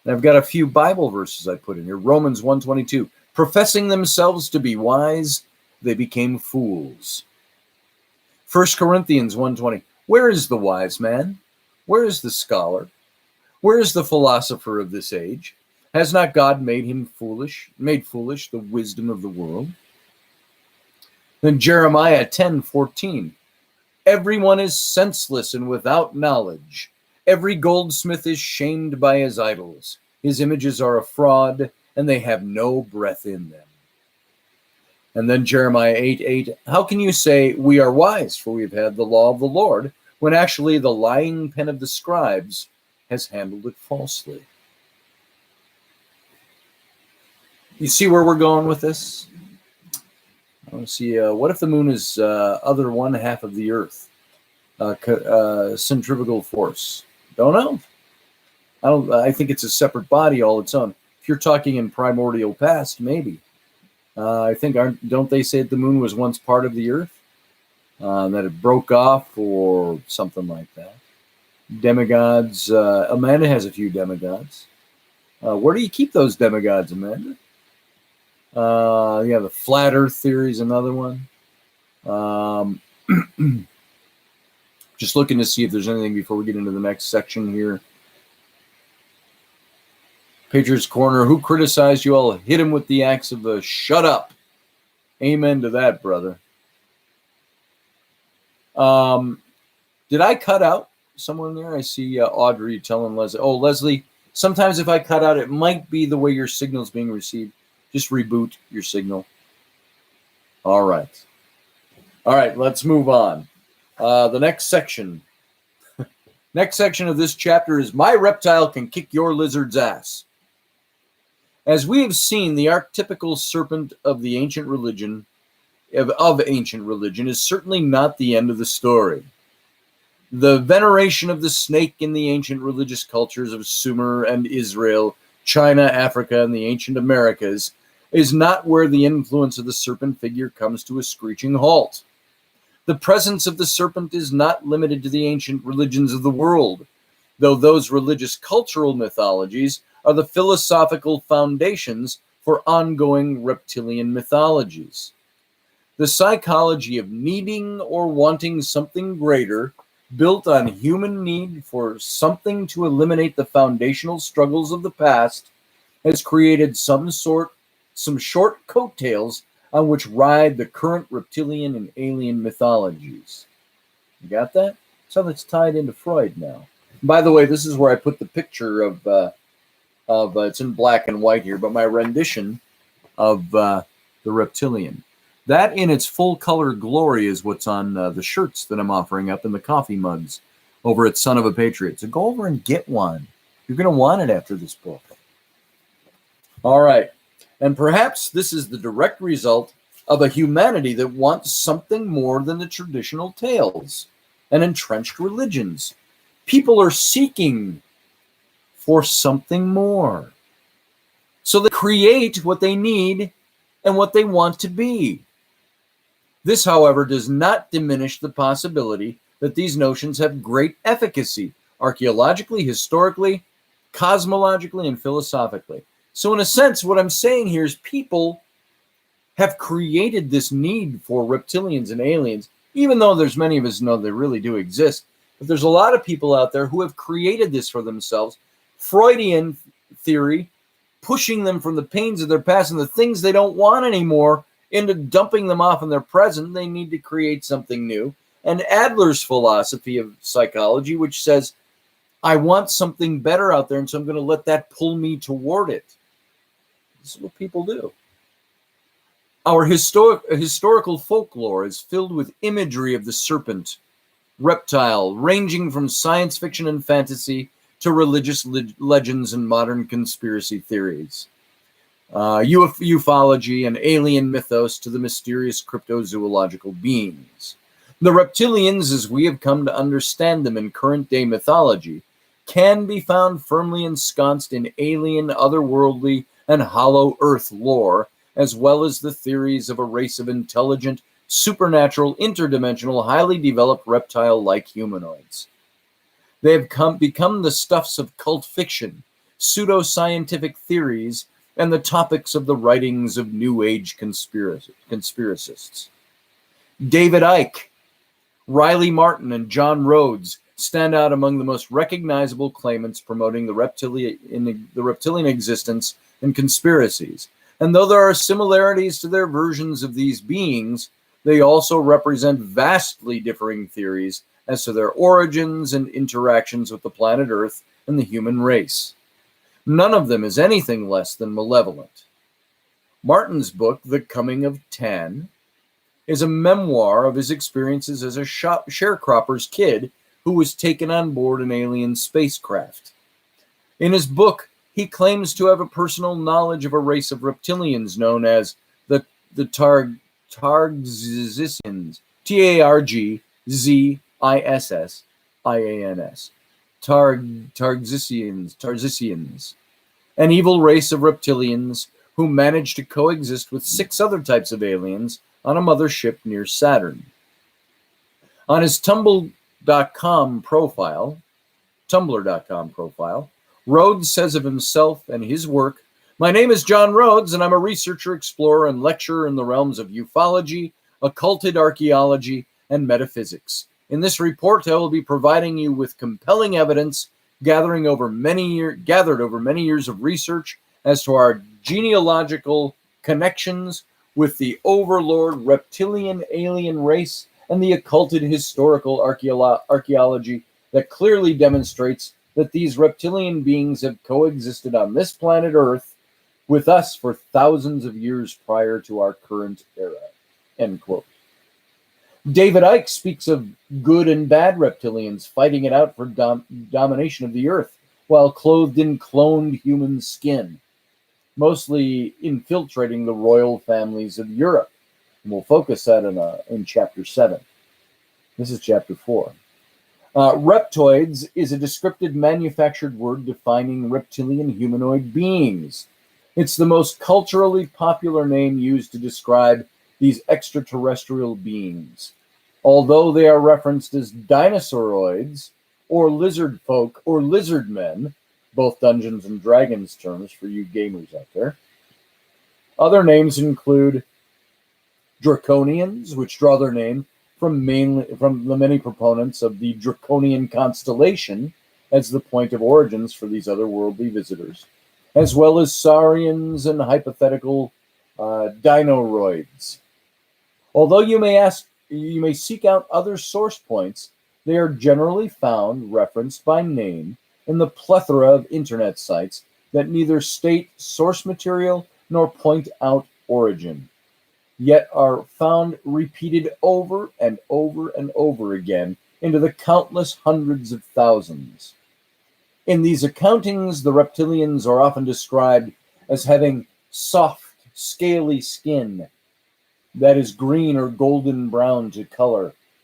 And I've got a few Bible verses I put in here. Romans 1:22. Professing themselves to be wise, they became fools. 1 Corinthians 1:20. Where is the wise man? Where is the scholar? Where is the philosopher of this age? Has not God made foolish the wisdom of the world? Then Jeremiah 10:14. Everyone is senseless and without knowledge. Every goldsmith is shamed by his idols. His images are a fraud, and they have no breath in them. And then Jeremiah 8:8. How can you say, we are wise, for we have had the law of the Lord, when actually the lying pen of the scribes has handled it falsely? You see where we're going with this? I want to see, what if the moon is other one half of the Earth? Centrifugal force. Don't know. I think it's a separate body all its own. If you're talking in primordial past, maybe. I think, don't they say that the moon was once part of the Earth? That it broke off or something like that. Demigods. Amanda has a few demigods. Where do you keep those demigods, Amanda? The flat Earth theory is another one. Just looking to see if there's anything before we get into the next section here. Patriots Corner. Who criticized you? I'll hit him with the axe of the shut up. Amen to that, brother. Did I cut out someone there? I see Audrey telling Leslie. Oh, Leslie, sometimes if I cut out, it might be the way your signal's being received. Just reboot your signal. All right, let's move on. The next section. Next section of this chapter is My Reptile Can Kick Your Lizard's Ass. As we have seen, the archetypical serpent of the ancient religion, is certainly not the end of the story. The veneration of the snake in the ancient religious cultures of Sumer and Israel, China, Africa, and the ancient Americas is not where the influence of the serpent figure comes to a screeching halt. The presence of the serpent is not limited to the ancient religions of the world, though those religious cultural mythologies are the philosophical foundations for ongoing reptilian mythologies. The psychology of needing or wanting something greater, built on human need for something to eliminate the foundational struggles of the past, has created some short coattails on which ride the current reptilian and alien mythologies. You got that? So that's tied into Freud now. By the way, this is where I put the picture of it's in black and white here, but my rendition of the reptilian. That in its full color glory is what's on the shirts that I'm offering up in the coffee mugs over at Son of a Patriot. So go over and get one. You're going to want it after this book. All right. And perhaps this is the direct result of a humanity that wants something more than the traditional tales and entrenched religions. People are seeking for something more. So they create what they need and what they want to be. This, however, does not diminish the possibility that these notions have great efficacy, archaeologically, historically, cosmologically, and philosophically. So in a sense, what I'm saying here is people have created this need for reptilians and aliens, even though there's many of us know they really do exist. But there's a lot of people out there who have created this for themselves. Freudian theory, pushing them from the pains of their past and the things they don't want anymore into dumping them off in their present. They need to create something new. And Adler's philosophy of psychology, which says, I want something better out there, and so I'm going to let that pull me toward it. This is what people do. Our historical folklore is filled with imagery of the serpent, reptile, ranging from science fiction and fantasy to religious legends and modern conspiracy theories. Ufology and alien mythos to the mysterious cryptozoological beings. The reptilians, as we have come to understand them in current-day mythology, can be found firmly ensconced in alien, otherworldly, and hollow earth lore, as well as the theories of a race of intelligent, supernatural, interdimensional, highly developed reptile-like humanoids. They have become the stuffs of cult fiction, pseudoscientific theories, and the topics of the writings of New Age conspiracists. David Icke, Riley Martin, and John Rhodes stand out among the most recognizable claimants promoting the reptilian existence and conspiracies. And though there are similarities to their versions of these beings, they also represent vastly differing theories as to their origins and interactions with the planet Earth and the human race. None of them is anything less than malevolent. Martin's book, The Coming of Tan, is a memoir of his experiences as a sharecropper's kid who was taken on board an alien spacecraft. In his book, he claims to have a personal knowledge of a race of reptilians known as the Targzisians, Targzisians, Targzisians, an evil race of reptilians who managed to coexist with 6 other types of aliens on a mothership near Saturn. On his Tumblr.com profile, Rhodes says of himself and his work, "My name is John Rhodes, and I'm a researcher, explorer, and lecturer in the realms of ufology, occulted archaeology, and metaphysics. In this report, I will be providing you with compelling evidence gathered over many years of research as to our genealogical connections with the overlord reptilian alien race and the occulted historical archaeology that clearly demonstrates that these reptilian beings have coexisted on this planet Earth with us for thousands of years prior to our current era." End quote. David Icke speaks of good and bad reptilians fighting it out for domination of the Earth while clothed in cloned human skin, mostly infiltrating the royal families of Europe. And we'll focus that in Chapter 7. This is Chapter 4. Reptoids is a descriptive manufactured word defining reptilian humanoid beings. It's the most culturally popular name used to describe these extraterrestrial beings. Although they are referenced as dinosauroids or lizard folk or lizard men, both Dungeons and Dragons terms for you gamers out there. Other names include Draconians, which draw their name from the many proponents of the Draconian constellation as the point of origins for these otherworldly visitors, as well as Saurians and hypothetical Dinoroids. Although you may seek out other source points, they are generally found referenced by name in the plethora of internet sites that neither state source material nor point out origin. yet are found repeated over and over and over again into the countless hundreds of thousands. In these accountings, the reptilians are often described as having soft, scaly skin that is green or golden brown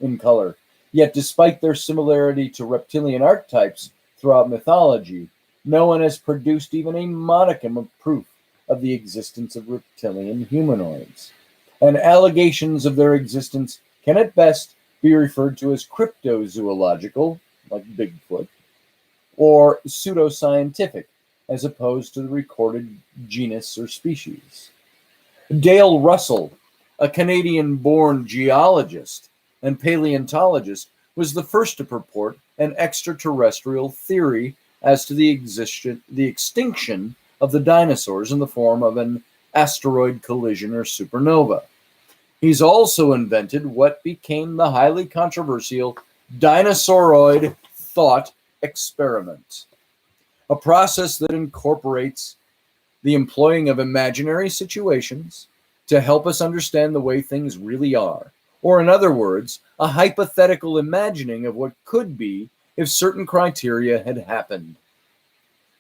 in color. Yet despite their similarity to reptilian archetypes throughout mythology, no one has produced even a modicum of proof of the existence of reptilian humanoids. And allegations of their existence can at best be referred to as cryptozoological, like Bigfoot, or pseudoscientific, as opposed to the recorded genus or species. Dale Russell, a Canadian-born geologist and paleontologist, was the first to purport an extraterrestrial theory as to the extinction of the dinosaurs in the form of an asteroid collision or supernova. He's also invented what became the highly controversial dinosauroid thought experiment, a process that incorporates the employing of imaginary situations to help us understand the way things really are. Or, in other words, a hypothetical imagining of what could be if certain criteria had happened.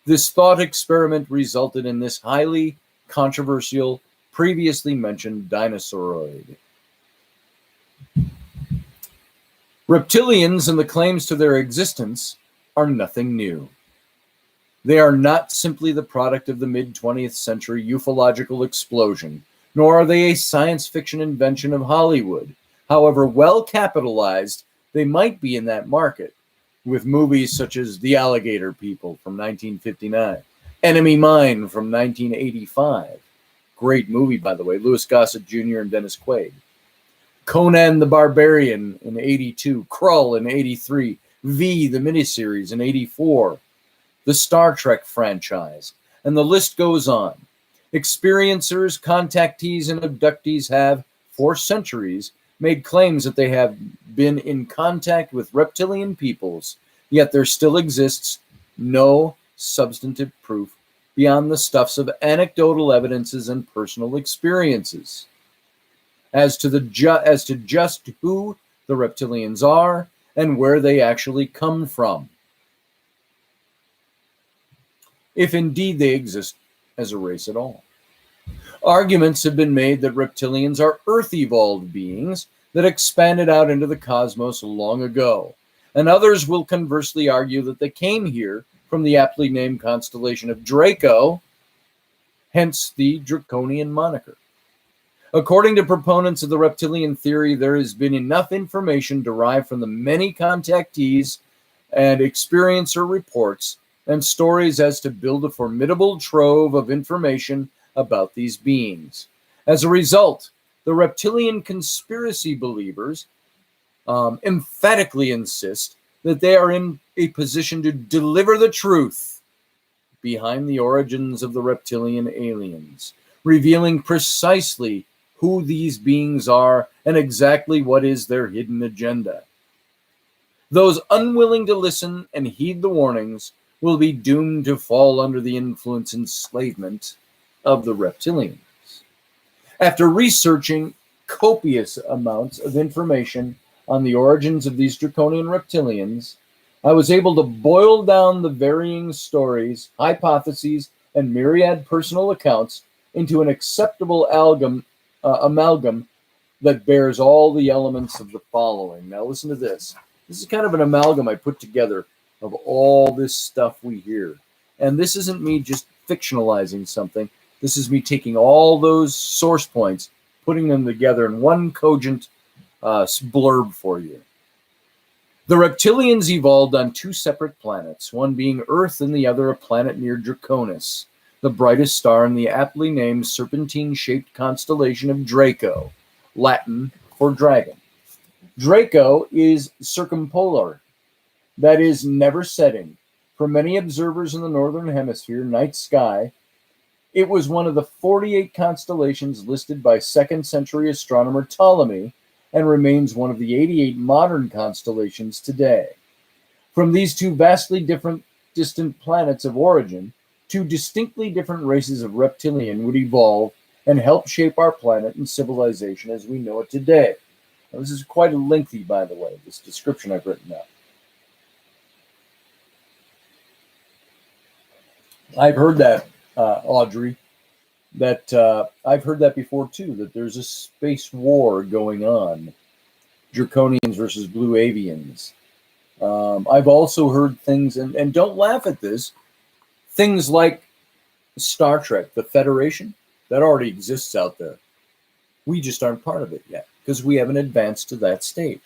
This thought experiment resulted in this highly controversial, previously mentioned dinosauroid. Reptilians and the claims to their existence are nothing new. They are not simply the product of the mid-20th century ufological explosion, nor are they a science fiction invention of Hollywood. However well capitalized they might be in that market, with movies such as The Alligator People from 1959, Enemy Mine from 1985, great movie, by the way, Louis Gossett Jr. and Dennis Quaid, Conan the Barbarian in 82, Krull in 83, V, the miniseries in 84, the Star Trek franchise, and the list goes on. Experiencers, contactees, and abductees have, for centuries, made claims that they have been in contact with reptilian peoples, yet there still exists no substantive proof beyond the stuffs of anecdotal evidences and personal experiences as to just who the reptilians are and where they actually come from, if indeed they exist as a race at all. Arguments have been made that reptilians are Earth-evolved beings that expanded out into the cosmos long ago, and others will conversely argue that they came here from the aptly named constellation of Draco, hence the Draconian moniker. According to proponents of the reptilian theory, there has been enough information derived from the many contactees and experiencer reports and stories as to build a formidable trove of information about these beings. As a result, the reptilian conspiracy believers emphatically insist that they are in a position to deliver the truth behind the origins of the reptilian aliens, revealing precisely who these beings are and exactly what is their hidden agenda. Those unwilling to listen and heed the warnings will be doomed to fall under the influence and enslavement of the reptilians. After researching copious amounts of information on the origins of these draconian reptilians, I was able to boil down the varying stories, hypotheses, and myriad personal accounts into an acceptable amalgam that bears all the elements of the following. Now listen to this. This is kind of an amalgam I put together of all this stuff we hear. And this isn't me just fictionalizing something. This is me taking all those source points, putting them together in one cogent blurb for you. The reptilians evolved on two separate planets, one being Earth and the other a planet near Draconis, the brightest star in the aptly named serpentine-shaped constellation of Draco, Latin for dragon. Draco is circumpolar, that is, never setting. For many observers in the northern hemisphere night sky, it was one of the 48 constellations listed by 2nd century astronomer Ptolemy and remains one of the 88 modern constellations today. From these two vastly distant planets of origin, two distinctly different races of reptilian would evolve and helped shape our planet and civilization as we know it today. Now, this is quite lengthy, by the way, this description I've written out. I've heard that, Audrey, that I've heard that before too, that there's a space war going on, Draconians versus Blue Avians. I've also heard things, and don't laugh at this, things like Star Trek, the Federation, that already exists out there. We just aren't part of it yet because we haven't advanced to that stage.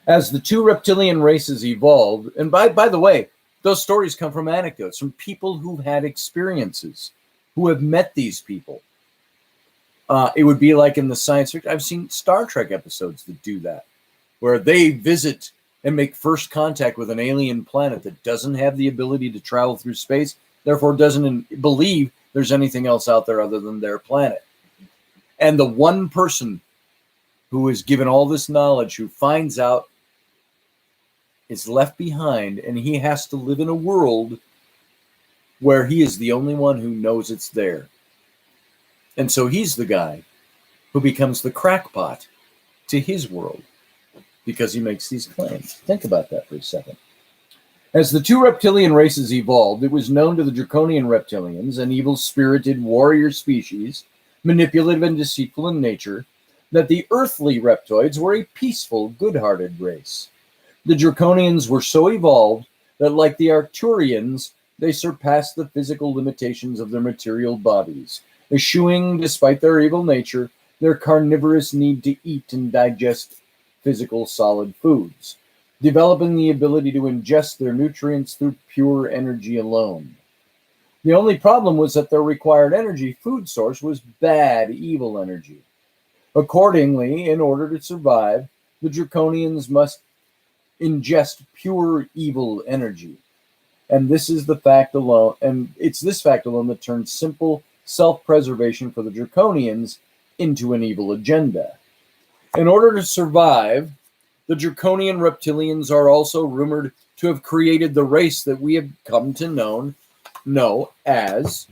As the two reptilian races evolved, and by the way, those stories come from anecdotes, from people who've had experiences, who have met these people. It would be like in the science fiction. I've seen Star Trek episodes that do that, where they visit and make first contact with an alien planet that doesn't have the ability to travel through space, therefore doesn't believe there's anything else out there other than their planet. And the one person who is given all this knowledge, who finds out, is left behind, and he has to live in a world where he is the only one who knows it's there. And so he's the guy who becomes the crackpot to his world because he makes these claims. Think about that for a second. As the two reptilian races evolved, it was known to the draconian reptilians, an evil-spirited warrior species, manipulative and deceitful in nature, that the earthly reptoids were a peaceful, good-hearted race. The draconians were so evolved that, like the Arcturians, they surpassed the physical limitations of their material bodies, eschewing, despite their evil nature, their carnivorous need to eat and digest physical solid foods, developing the ability to ingest their nutrients through pure energy alone. The only problem was that their required energy food source was bad, evil energy. Accordingly, in order to survive, the draconians must ingest pure evil energy. And this is the fact alone, and it's this fact alone that turns simple self-preservation for the draconians into an evil agenda. In order to survive, the draconian reptilians are also rumored to have created the race that we have come to know as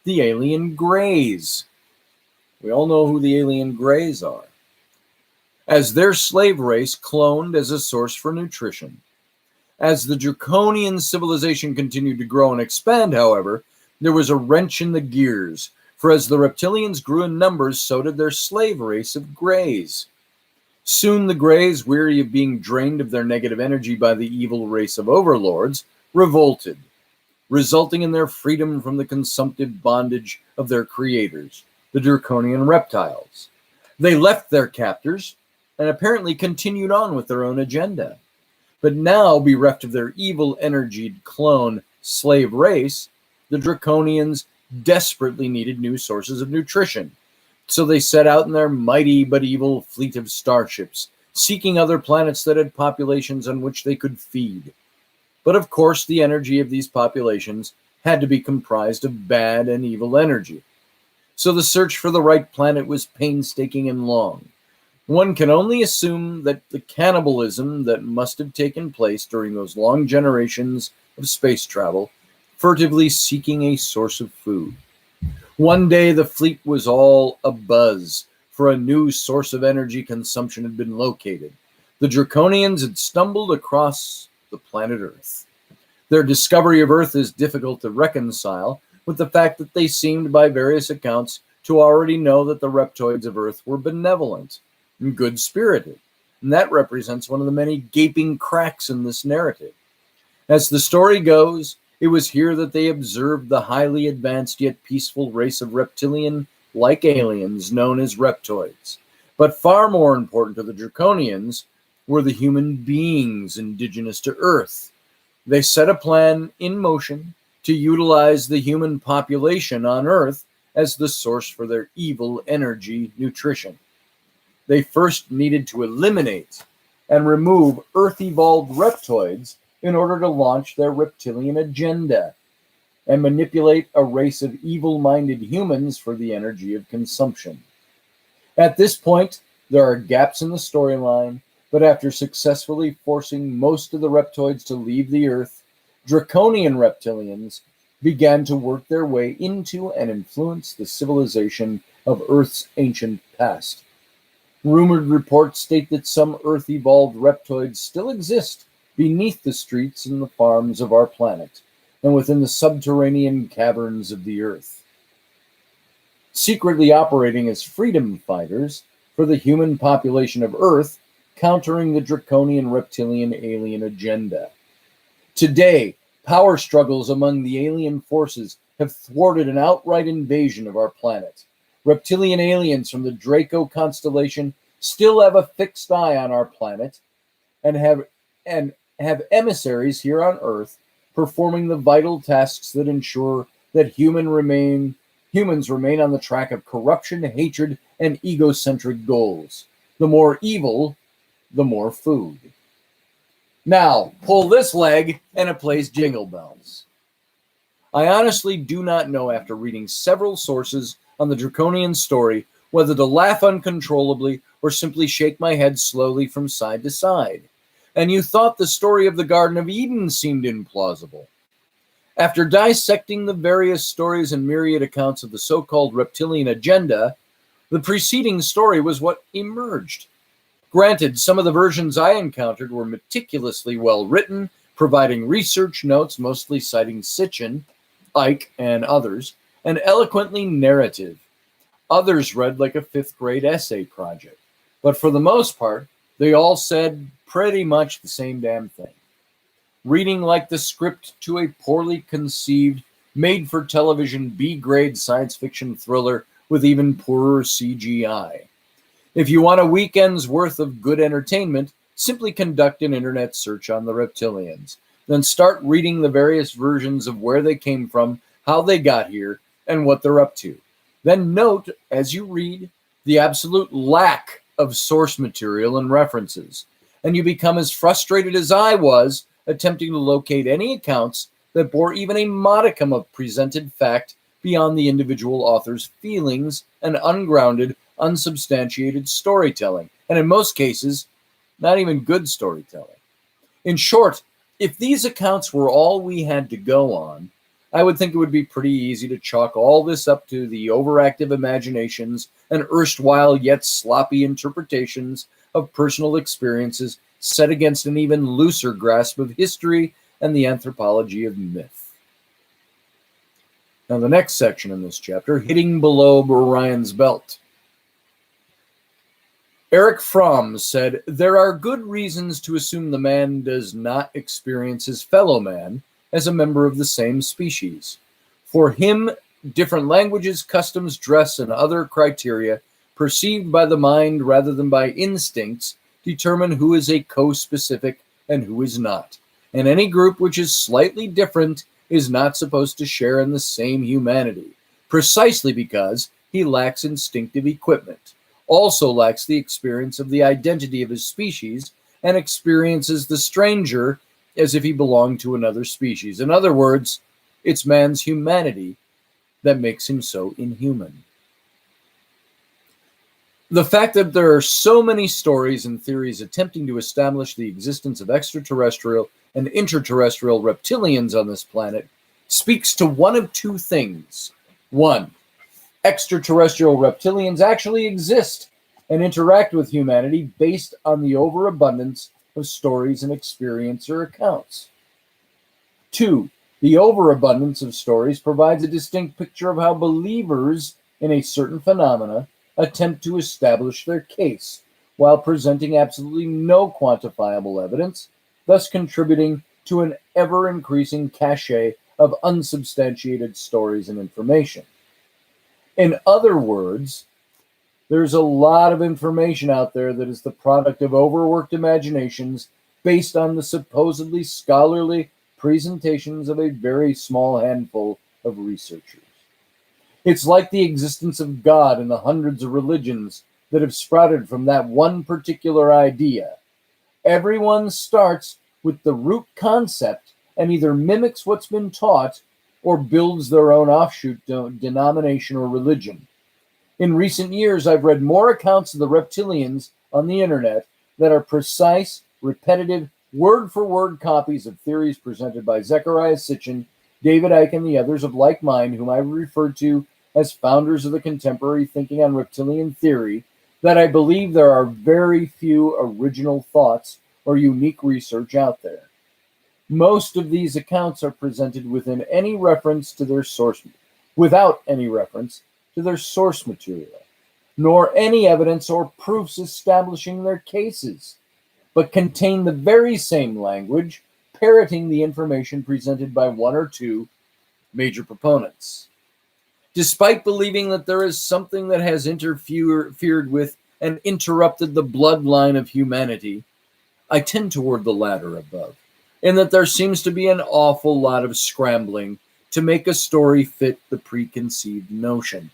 the alien greys. We all know who the alien greys are. As their slave race cloned as a source for nutrition. As the draconian civilization continued to grow and expand, however, there was a wrench in the gears, for as the reptilians grew in numbers, so did their slave race of greys. Soon the greys, weary of being drained of their negative energy by the evil race of overlords, revolted, resulting in their freedom from the consumptive bondage of their creators, the draconian reptiles. They left their captors and apparently continued on with their own agenda. But now, bereft of their evil-energied clone slave race, the draconians desperately needed new sources of nutrition. So they set out in their mighty but evil fleet of starships, seeking other planets that had populations on which they could feed. But of course, the energy of these populations had to be comprised of bad and evil energy. So the search for the right planet was painstaking and long. One can only assume that the cannibalism that must have taken place during those long generations of space travel, furtively seeking a source of food. One day the fleet was all abuzz, for a new source of energy consumption had been located. The draconians had stumbled across the planet Earth. Their discovery of Earth is difficult to reconcile with the fact that they seemed, by various accounts, to already know that the reptoids of Earth were benevolent and good-spirited, and that represents one of the many gaping cracks in this narrative. As the story goes, it was here that they observed the highly advanced yet peaceful race of reptilian-like aliens known as reptoids. But far more important to the draconians were the human beings indigenous to Earth. They set a plan in motion to utilize the human population on Earth as the source for their evil energy nutrition. They first needed to eliminate and remove Earth-evolved reptoids in order to launch their reptilian agenda and manipulate a race of evil-minded humans for the energy of consumption. At this point, there are gaps in the storyline, but after successfully forcing most of the reptoids to leave the Earth, draconian reptilians began to work their way into and influence the civilization of Earth's ancient past. Rumored reports state that some Earth-evolved reptoids still exist beneath the streets and the farms of our planet, and within the subterranean caverns of the Earth, secretly operating as freedom fighters for the human population of Earth, countering the draconian reptilian alien agenda. Today, power struggles among the alien forces have thwarted an outright invasion of our planet. Reptilian aliens from the Draco constellation still have a fixed eye on our planet and have emissaries here on Earth performing the vital tasks that ensure that humans remain on the track of corruption, hatred, and egocentric goals. The more evil, the more food. Now, pull this leg and it plays Jingle Bells. I honestly do not know, after reading several sources on the draconian story, whether to laugh uncontrollably or simply shake my head slowly from side to side. And you thought the story of the Garden of Eden seemed implausible. After dissecting the various stories and myriad accounts of the so-called reptilian agenda, the preceding story was what emerged. Granted, some of the versions I encountered were meticulously well written, providing research notes, mostly citing Sitchin, Ike, and others, and eloquently narrative. Others read like a fifth-grade essay project. But for the most part, they all said pretty much the same damn thing. Reading like the script to a poorly conceived, made-for-television B-grade science fiction thriller with even poorer CGI. If you want a weekend's worth of good entertainment, simply conduct an internet search on the reptilians. Then start reading the various versions of where they came from, how they got here, and what they're up to. Then note, as you read, the absolute lack of source material and references, and you become as frustrated as I was attempting to locate any accounts that bore even a modicum of presented fact beyond the individual author's feelings and ungrounded, unsubstantiated storytelling, and in most cases, not even good storytelling. In short, if these accounts were all we had to go on, I would think it would be pretty easy to chalk all this up to the overactive imaginations and erstwhile yet sloppy interpretations of personal experiences set against an even looser grasp of history and the anthropology of myth. Now, the next section in this chapter, hitting below Orion's belt. Eric Fromm said, "There are good reasons to assume the man does not experience his fellow man as a member of the same species. For him, different languages, customs, dress, and other criteria perceived by the mind rather than by instincts determine who is a co-specific and who is not. And any group which is slightly different is not supposed to share in the same humanity, precisely because he lacks instinctive equipment, also lacks the experience of the identity of his species, and experiences the stranger as if he belonged to another species. In other words, it's man's humanity that makes him so inhuman." The fact that there are so many stories and theories attempting to establish the existence of extraterrestrial and interterrestrial reptilians on this planet speaks to one of two things. One, extraterrestrial reptilians actually exist and interact with humanity based on the overabundance of stories and experiencer accounts. Two, the overabundance of stories provides a distinct picture of how believers in a certain phenomena attempt to establish their case, while presenting absolutely no quantifiable evidence, thus contributing to an ever-increasing cache of unsubstantiated stories and information. In other words, there's a lot of information out there that is the product of overworked imaginations based on the supposedly scholarly presentations of a very small handful of researchers. It's like the existence of God and the hundreds of religions that have sprouted from that one particular idea. Everyone starts with the root concept and either mimics what's been taught or builds their own offshoot denomination or religion. In recent years, I've read more accounts of the reptilians on the internet that are precise, repetitive, word-for-word copies of theories presented by Zecharia Sitchin, David Icke and the others of like mind, whom I referred to as founders of the contemporary thinking on reptilian theory, that I believe there are very few original thoughts or unique research out there. Most of these accounts are presented without any reference to their source material, nor any evidence or proofs establishing their cases, but contain the very same language, parroting the information presented by one or two major proponents. Despite believing that there is something that has interfered with and interrupted the bloodline of humanity, I tend toward the latter above, in that there seems to be an awful lot of scrambling to make a story fit the preconceived notion,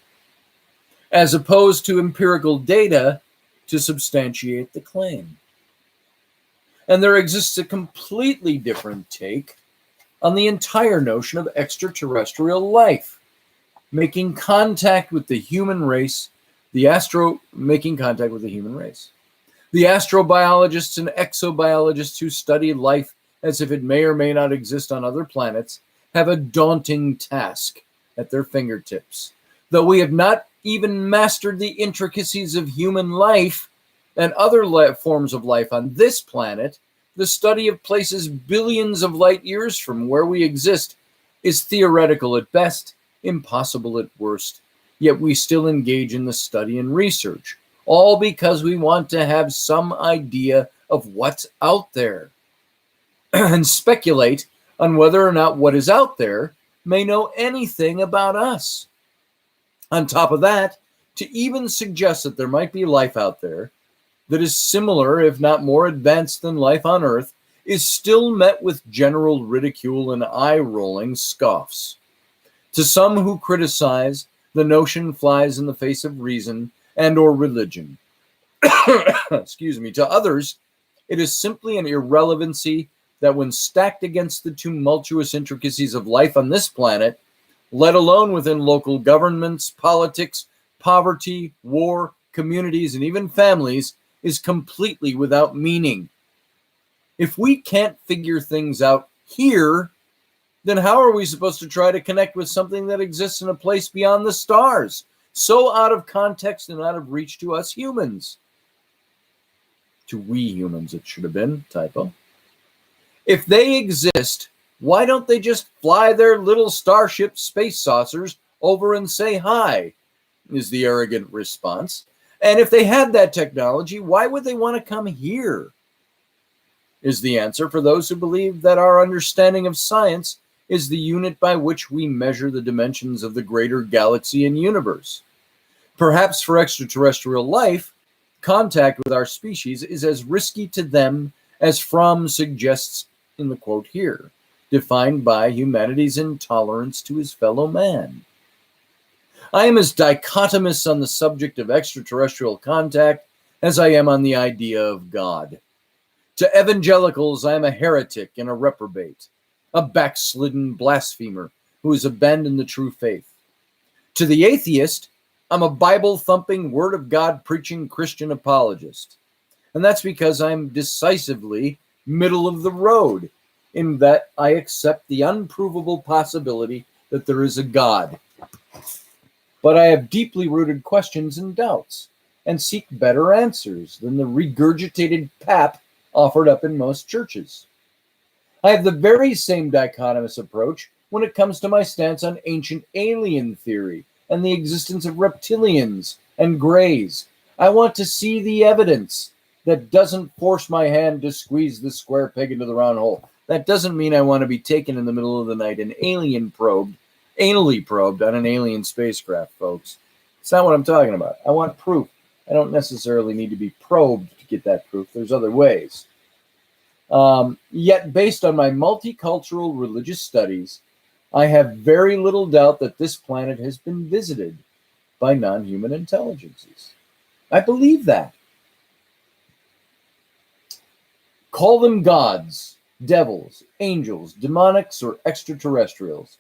as opposed to empirical data to substantiate the claim. And there exists a completely different take on the entire notion of extraterrestrial life, making contact with the human race, the astrobiologists and exobiologists who study life as if it may or may not exist on other planets have a daunting task at their fingertips. Though we have not even mastered the intricacies of human life and other forms of life on this planet, the study of places billions of light years from where we exist is theoretical at best, impossible at worst. Yet we still engage in the study and research, all because we want to have some idea of what's out there and speculate on whether or not what is out there may know anything about us. On top of that, to even suggest that there might be life out there that is similar, if not more advanced than life on Earth, is still met with general ridicule and eye-rolling scoffs. To some who criticize, the notion flies in the face of reason and or religion. To others, it is simply an irrelevancy that when stacked against the tumultuous intricacies of life on this planet, let alone within local governments, politics, poverty, war, communities, and even families, is completely without meaning. If we can't figure things out here, then how are we supposed to try to connect with something that exists in a place beyond the stars, so out of context and out of reach to us humans? To we humans, it should have been, typo. If they exist, why don't they just fly their little starship space saucers over and say hi, is the arrogant response. And if they had that technology, why would they want to come here, is the answer for those who believe that our understanding of science is the unit by which we measure the dimensions of the greater galaxy and universe. Perhaps for extraterrestrial life, contact with our species is as risky to them as Fromm suggests in the quote here, defined by humanity's intolerance to his fellow man. I am as dichotomous on the subject of extraterrestrial contact as I am on the idea of God. To evangelicals, I am a heretic and a reprobate, a backslidden blasphemer who has abandoned the true faith. To the atheist, I'm a Bible-thumping, Word of God preaching Christian apologist. And that's because I'm decisively middle of the road, in that I accept the unprovable possibility that there is a God. But I have deeply rooted questions and doubts, and seek better answers than the regurgitated pap offered up in most churches. I have the very same dichotomous approach when it comes to my stance on ancient alien theory and the existence of reptilians and greys. I want to see the evidence that doesn't force my hand to squeeze the square peg into the round hole. That doesn't mean I want to be taken in the middle of the night and anally probed on an alien spacecraft, folks. It's not what I'm talking about. I want proof. I don't necessarily need to be probed to get that proof. There's other ways. Yet, based on my multicultural religious studies, I have very little doubt that this planet has been visited by non-human intelligences. I believe that. Call them gods, devils, angels, demonics, or extraterrestrials.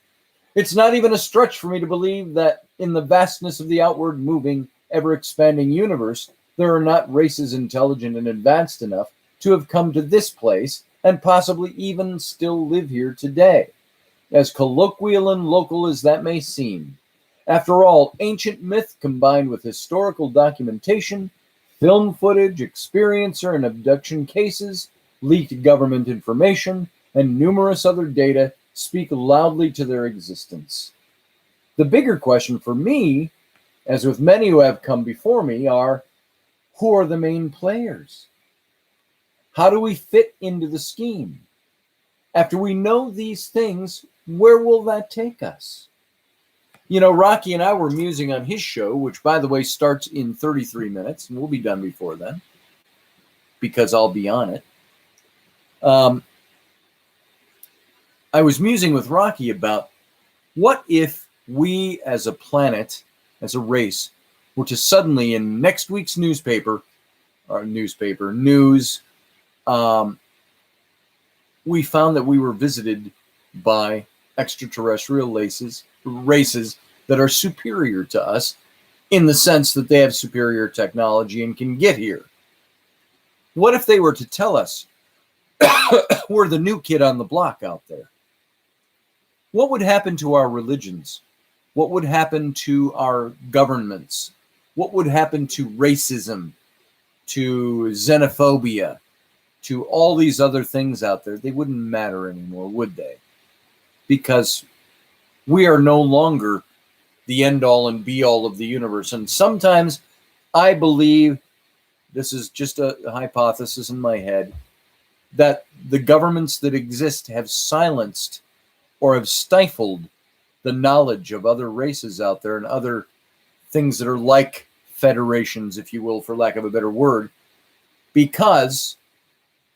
It's not even a stretch for me to believe that in the vastness of the outward moving, ever-expanding universe, there are not races intelligent and advanced enough to have come to this place and possibly even still live here today. as colloquial and local as that may seem. After all, ancient myth combined with historical documentation, film footage, experiencer and abduction cases, leaked government information, and numerous other data speak loudly to their existence. The bigger question for me, as with many who have come before me, are who are the main players? How do we fit into the scheme? After we know these things, where will that take us? You know, Rocky and I were musing on his show, which, by the way, starts in 33 minutes, and we'll be done before then, because I'll be on it. I was musing with Rocky about what if we as a planet, as a race, were to suddenly in next week's news, we found that we were visited by extraterrestrial races that are superior to us in the sense that they have superior technology and can get here. What if they were to tell us we're the new kid on the block out there? What would happen to our religions? What would happen to our governments? What would happen to racism, to xenophobia, to all these other things out there? They wouldn't matter anymore, would they? Because we are no longer the end-all and be-all of the universe. And sometimes I believe, this is just a hypothesis in my head, that the governments that exist have silenced or have stifled the knowledge of other races out there and other things that are like federations, if you will, for lack of a better word, because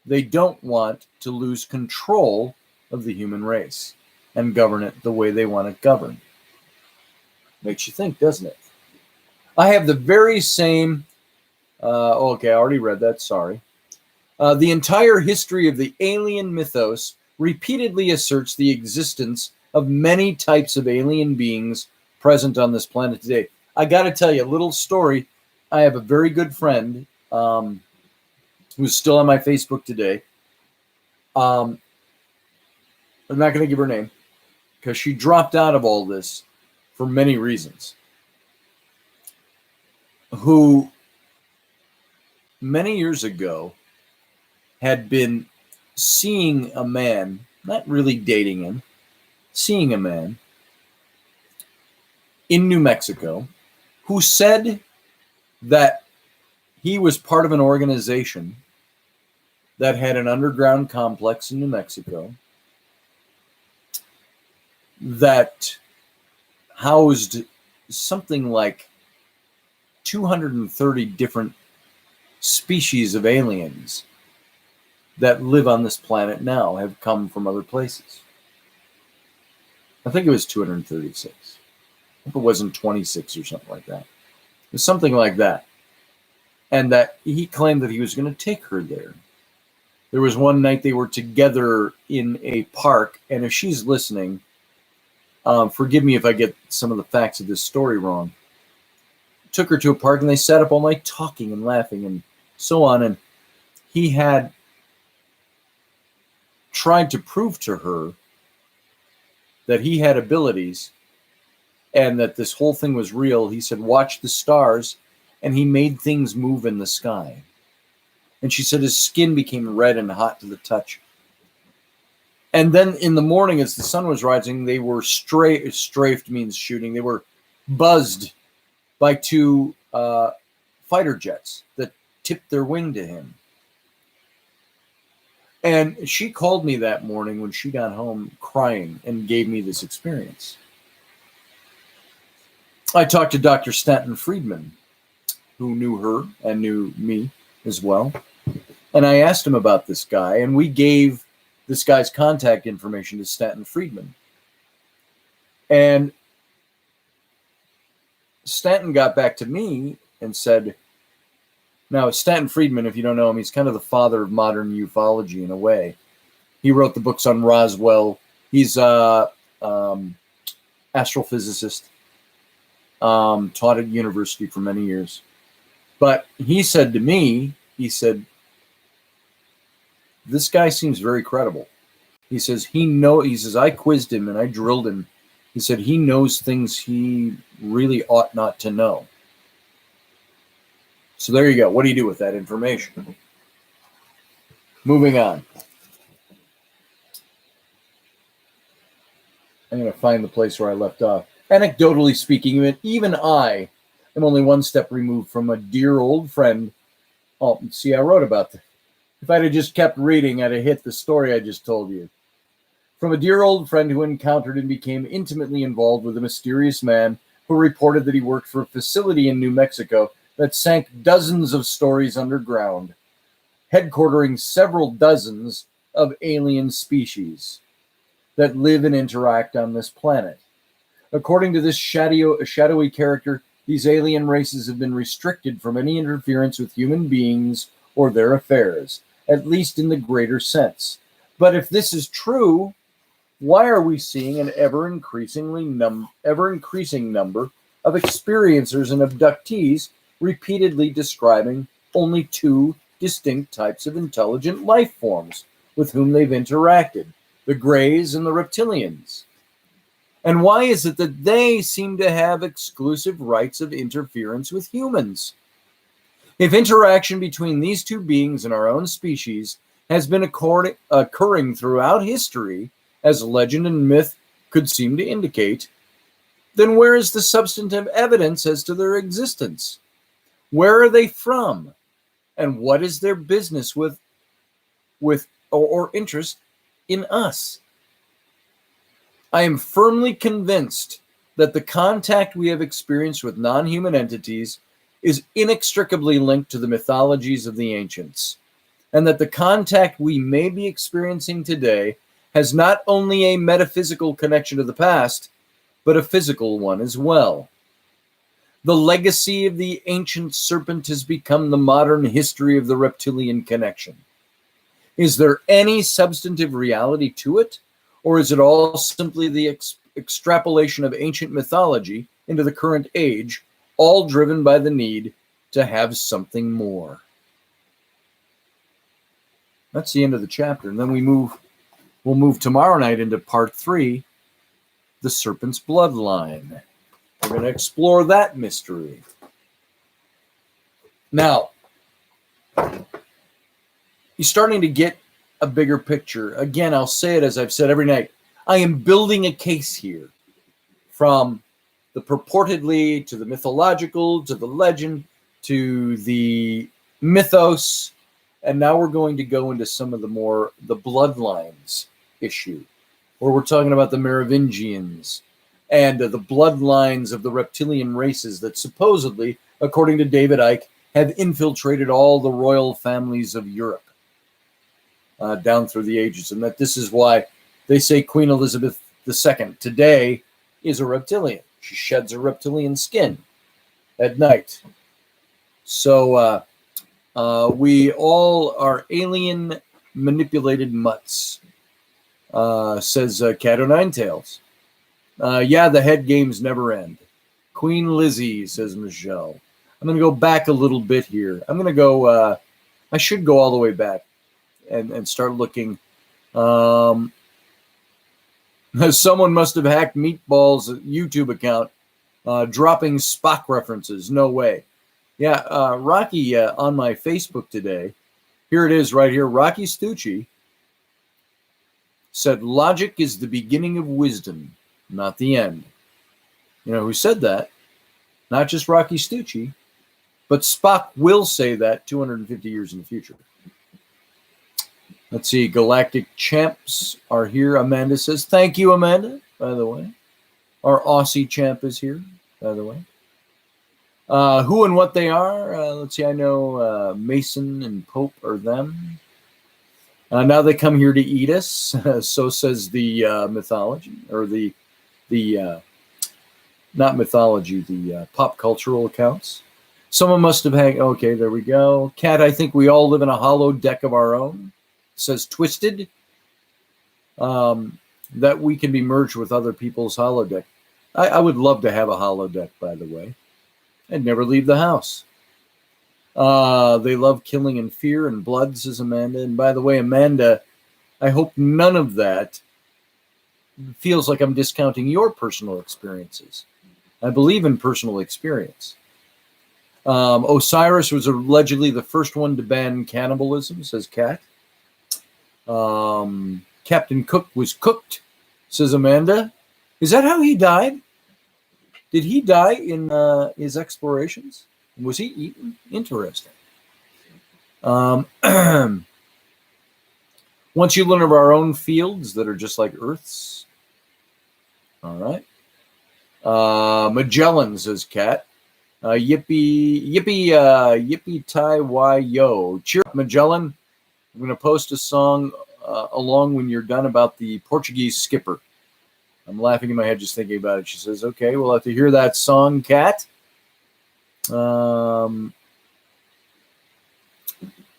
they don't want to lose control of the human race and govern it the way they want it governed. Makes you think, doesn't it? I have the very same, okay, I already read that, sorry. The entire history of the alien mythos repeatedly asserts the existence of many types of alien beings present on this planet today. I got to tell you a little story. I have a very good friend who's still on my Facebook today. I'm not going to give her name because she dropped out of all this for many reasons. Who many years ago had been seeing a man, not really dating him, seeing a man in New Mexico who said that he was part of an organization that had an underground complex in New Mexico that housed something like 230 different species of aliens that live on this planet now, have come from other places. I think it was 236. I hope it wasn't 26 or something like that. It was something like that. And that he claimed that he was going to take her there. There was one night they were together in a park, and if she's listening, forgive me if I get some of the facts of this story wrong. Took her to a park, and they sat up all night talking and laughing and so on. And he had tried to prove to her that he had abilities and that this whole thing was real. He said, watch the stars, and he made things move in the sky. And she said his skin became red and hot to the touch. And then in the morning, as the sun was rising, they were strafed means shooting. They were buzzed by two fighter jets that tipped their wing to him. And she called me that morning when she got home crying and gave me this experience. I talked to Dr. Stanton Friedman, who knew her and knew me as well. And I asked him about this guy, and we gave this guy's contact information to Stanton Friedman. And Stanton got back to me and said, now, Stanton Friedman, if you don't know him, he's kind of the father of modern ufology in a way. He wrote the books on Roswell. He's an astrophysicist, taught at university for many years. But he said to me, he said, this guy seems very credible. He says, I quizzed him and I drilled him. He said he knows things he really ought not to know. So there you go. What do you do with that information? Moving on. I'm going to find the place where I left off. Anecdotally speaking, even I am only one step removed from a dear old friend. Oh, see, I wrote about that. If I'd have just kept reading, I'd have hit the story I just told you. From a dear old friend who encountered and became intimately involved with a mysterious man who reported that he worked for a facility in New Mexico that sank dozens of stories underground, headquartering several dozens of alien species that live and interact on this planet. According to this shadowy character, these alien races have been restricted from any interference with human beings or their affairs, at least in the greater sense. But if this is true, why are we seeing an ever-increasing number of experiencers and abductees repeatedly describing only two distinct types of intelligent life forms with whom they've interacted, the Greys and the Reptilians? And why is it that they seem to have exclusive rights of interference with humans? If interaction between these two beings in our own species has been occurring throughout history, as legend and myth could seem to indicate, then where is the substantive evidence as to their existence? Where are they from? And what is their business with or interest in us? I am firmly convinced that the contact we have experienced with non-human entities is inextricably linked to the mythologies of the ancients, and that the contact we may be experiencing today has not only a metaphysical connection to the past, but a physical one as well. The legacy of the ancient serpent has become the modern history of the reptilian connection. Is there any substantive reality to it? Or is it all simply the extrapolation of ancient mythology into the current age, all driven by the need to have something more? That's the end of the chapter. And then we'll move tomorrow night into part 3, the serpent's bloodline. We're going to explore that mystery. Now, you're starting to get a bigger picture. Again, I'll say it as I've said every night. I am building a case here, from the purportedly to the mythological to the legend to the mythos, and now we're going to go into some of the bloodlines issue, where we're talking about the Merovingians and the bloodlines of the reptilian races that supposedly, according to David Icke, have infiltrated all the royal families of Europe down through the ages, and that this is why they say Queen Elizabeth II today is a reptilian. She sheds her reptilian skin at night. So we all are alien manipulated mutts, says Cat O' Nine Tails. Yeah, the head games never end. Queen Lizzie, says Michelle. I'm going to go back a little bit here. I'm going to go, I should go all the way back and start looking. Someone must have hacked Meatball's YouTube account, dropping Spock references. No way. Yeah, Rocky on my Facebook today. Here it is right here. Rocky Stucci said, logic is the beginning of wisdom, not the end. You know who said that? Not just Rocky Stucci, but Spock will say that 250 years in the future. Let's see. Galactic Champs are here. Amanda says, thank you, Amanda, by the way. Our Aussie champ is here, by the way. Who and what they are? Let's see. I know Mason and Pope are them. Now they come here to eat us. So says the mythology, or the not mythology, the pop cultural accounts. Someone must have had. Okay, there we go. Cat, I think we all live in a hollow deck of our own. Says Twisted. That we can be merged with other people's holodeck. I would love to have a holodeck, by the way. I'd never leave the house. They love killing and fear and blood, says Amanda. And by the way, Amanda I hope none of that feels like I'm discounting your personal experiences. I believe in personal experience. Osiris was allegedly the first one to ban cannibalism, says Kat. Captain Cook was cooked, says Amanda. Is that how he died? Did he die in his explorations? Was he eaten? Interesting. Once you learn of our own fields that are just like Earth's. All right. Magellan, says Kat. Yippee tie why yo. Cheer up, Magellan. I'm going to post a song along when you're done about the Portuguese skipper. I'm laughing in my head just thinking about it. She says, okay, we'll have to hear that song, Kat.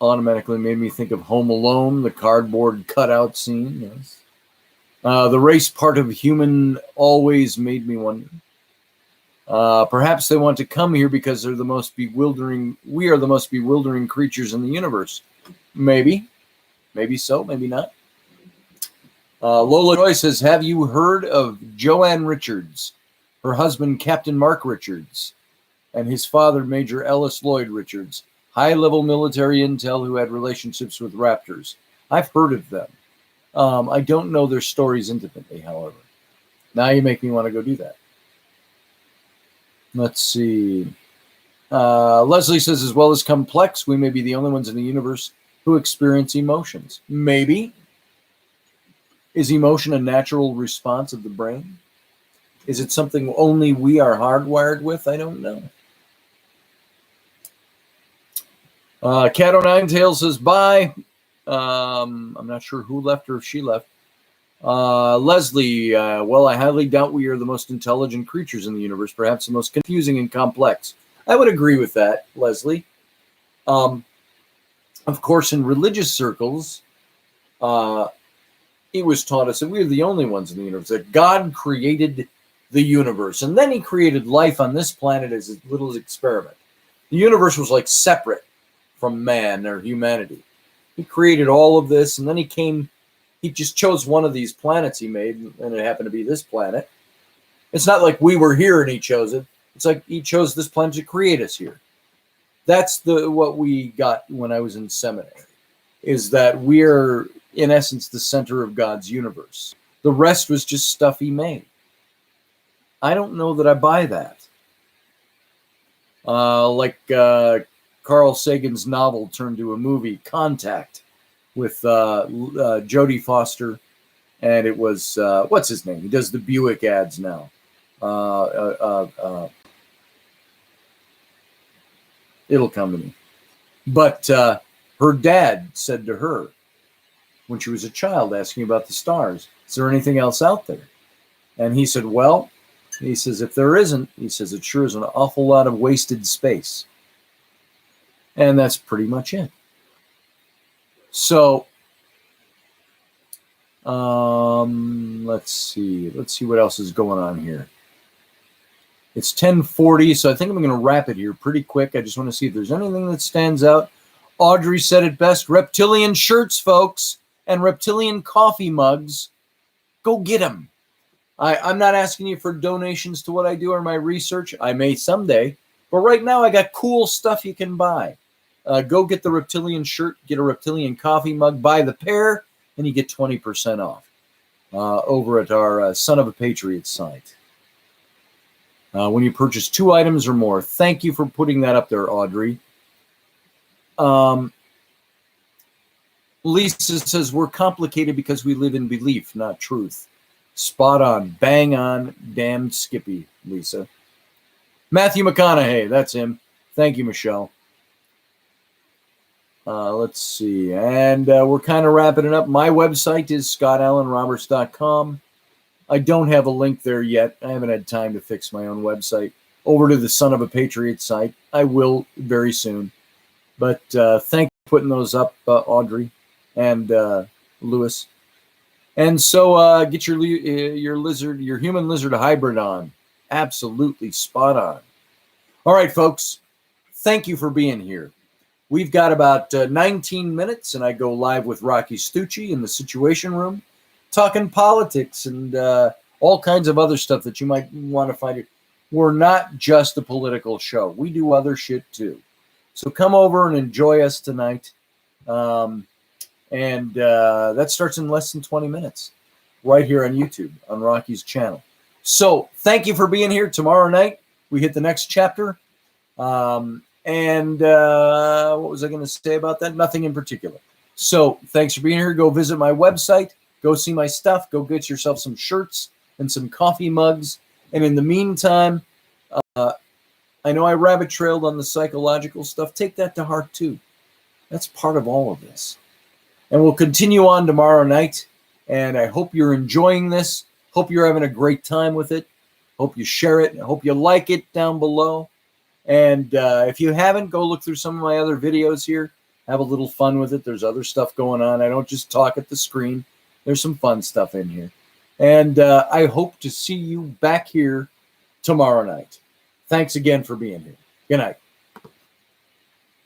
Automatically made me think of Home Alone, the cardboard cutout scene. Yes. The race part of human always made me wonder. Perhaps they want to come here because they're the most bewildering. We are the most bewildering creatures in the universe. Maybe so, maybe not. Lola Joy says, have you heard of Joanne Richards, her husband, Captain Mark Richards, and his father, Major Ellis Lloyd Richards, high-level military intel who had relationships with raptors? I've heard of them. I don't know their stories intimately, however. Now you make me want to go do that. Let's see. Leslie says, as well as complex, we may be the only ones in the universe who experience emotions. Maybe. Is emotion a natural response of the brain? Is it something only we are hardwired with? I don't know. Cat O' Nine Tails says, bye. I'm not sure who left or if she left. Leslie, well, I highly doubt we are the most intelligent creatures in the universe, perhaps the most confusing and complex. I would agree with that, Leslie. Of course, in religious circles, it was taught us that we are the only ones in the universe, that God created the universe, and then he created life on this planet as a little experiment. The universe was like separate from man or humanity. He created all of this, and then he just chose one of these planets he made, and it happened to be this planet. It's not like we were here and he chose it. It's like he chose this planet to create us here. That's what we got when I was in seminary, is that we're, in essence, the center of God's universe. The rest was just stuff he made. I don't know that I buy that. Like Carl Sagan's novel turned to a movie, Contact, with Jodie Foster, and it was, what's his name? He does the Buick ads now. It'll come to me. But her dad said to her, when she was a child, asking about the stars, is there anything else out there? And he said, well, he says, if there isn't, he says, it sure is an awful lot of wasted space. And that's pretty much it. So, let's see what else is going on here. It's 10:40, so I think I'm going to wrap it here pretty quick. I just want to see if there's anything that stands out. Audrey said it best, reptilian shirts, folks, and reptilian coffee mugs. Go get them. I'm not asking you for donations to what I do or my research. I may someday, but right now I got cool stuff you can buy. Go get the reptilian shirt, get a reptilian coffee mug, buy the pair, and you get 20% off over at our Son of a Patriot site. When you purchase 2 items or more. Thank you for putting that up there, Audrey. Lisa says, we're complicated because we live in belief, not truth. Spot on. Bang on. Damned Skippy, Lisa. Matthew McConaughey. That's him. Thank you, Michelle. Let's see. And we're kind of wrapping it up. My website is scottallenroberts.com. I don't have a link there yet. I haven't had time to fix my own website. Over to the Son of a Patriot site. I will very soon. But thank you for putting those up, Audrey and Lewis. And so get your human lizard hybrid on. Absolutely spot on. All right, folks. Thank you for being here. We've got about 19 minutes, and I go live with Rocky Stucci in the Situation Room, talking politics and all kinds of other stuff that you might want to find. We're not just a political show. We do other shit too. So come over and enjoy us tonight. That starts in less than 20 minutes right here on YouTube on Rocky's channel. So thank you for being here. Tomorrow night, we hit the next chapter. What was I going to say about that? Nothing in particular. So thanks for being here. Go visit my website. Go see my stuff. Go get yourself some shirts and some coffee mugs. And in the meantime, I know I rabbit trailed on the psychological stuff. Take that to heart too. That's part of all of this. And we'll continue on tomorrow night. And I hope you're enjoying this. Hope you're having a great time with it. Hope you share it. I hope you like it down below. And if you haven't, go look through some of my other videos here. Have a little fun with it. There's other stuff going on. I don't just talk at the screen. There's some fun stuff in here. And I hope to see you back here tomorrow night. Thanks again for being here. Good night.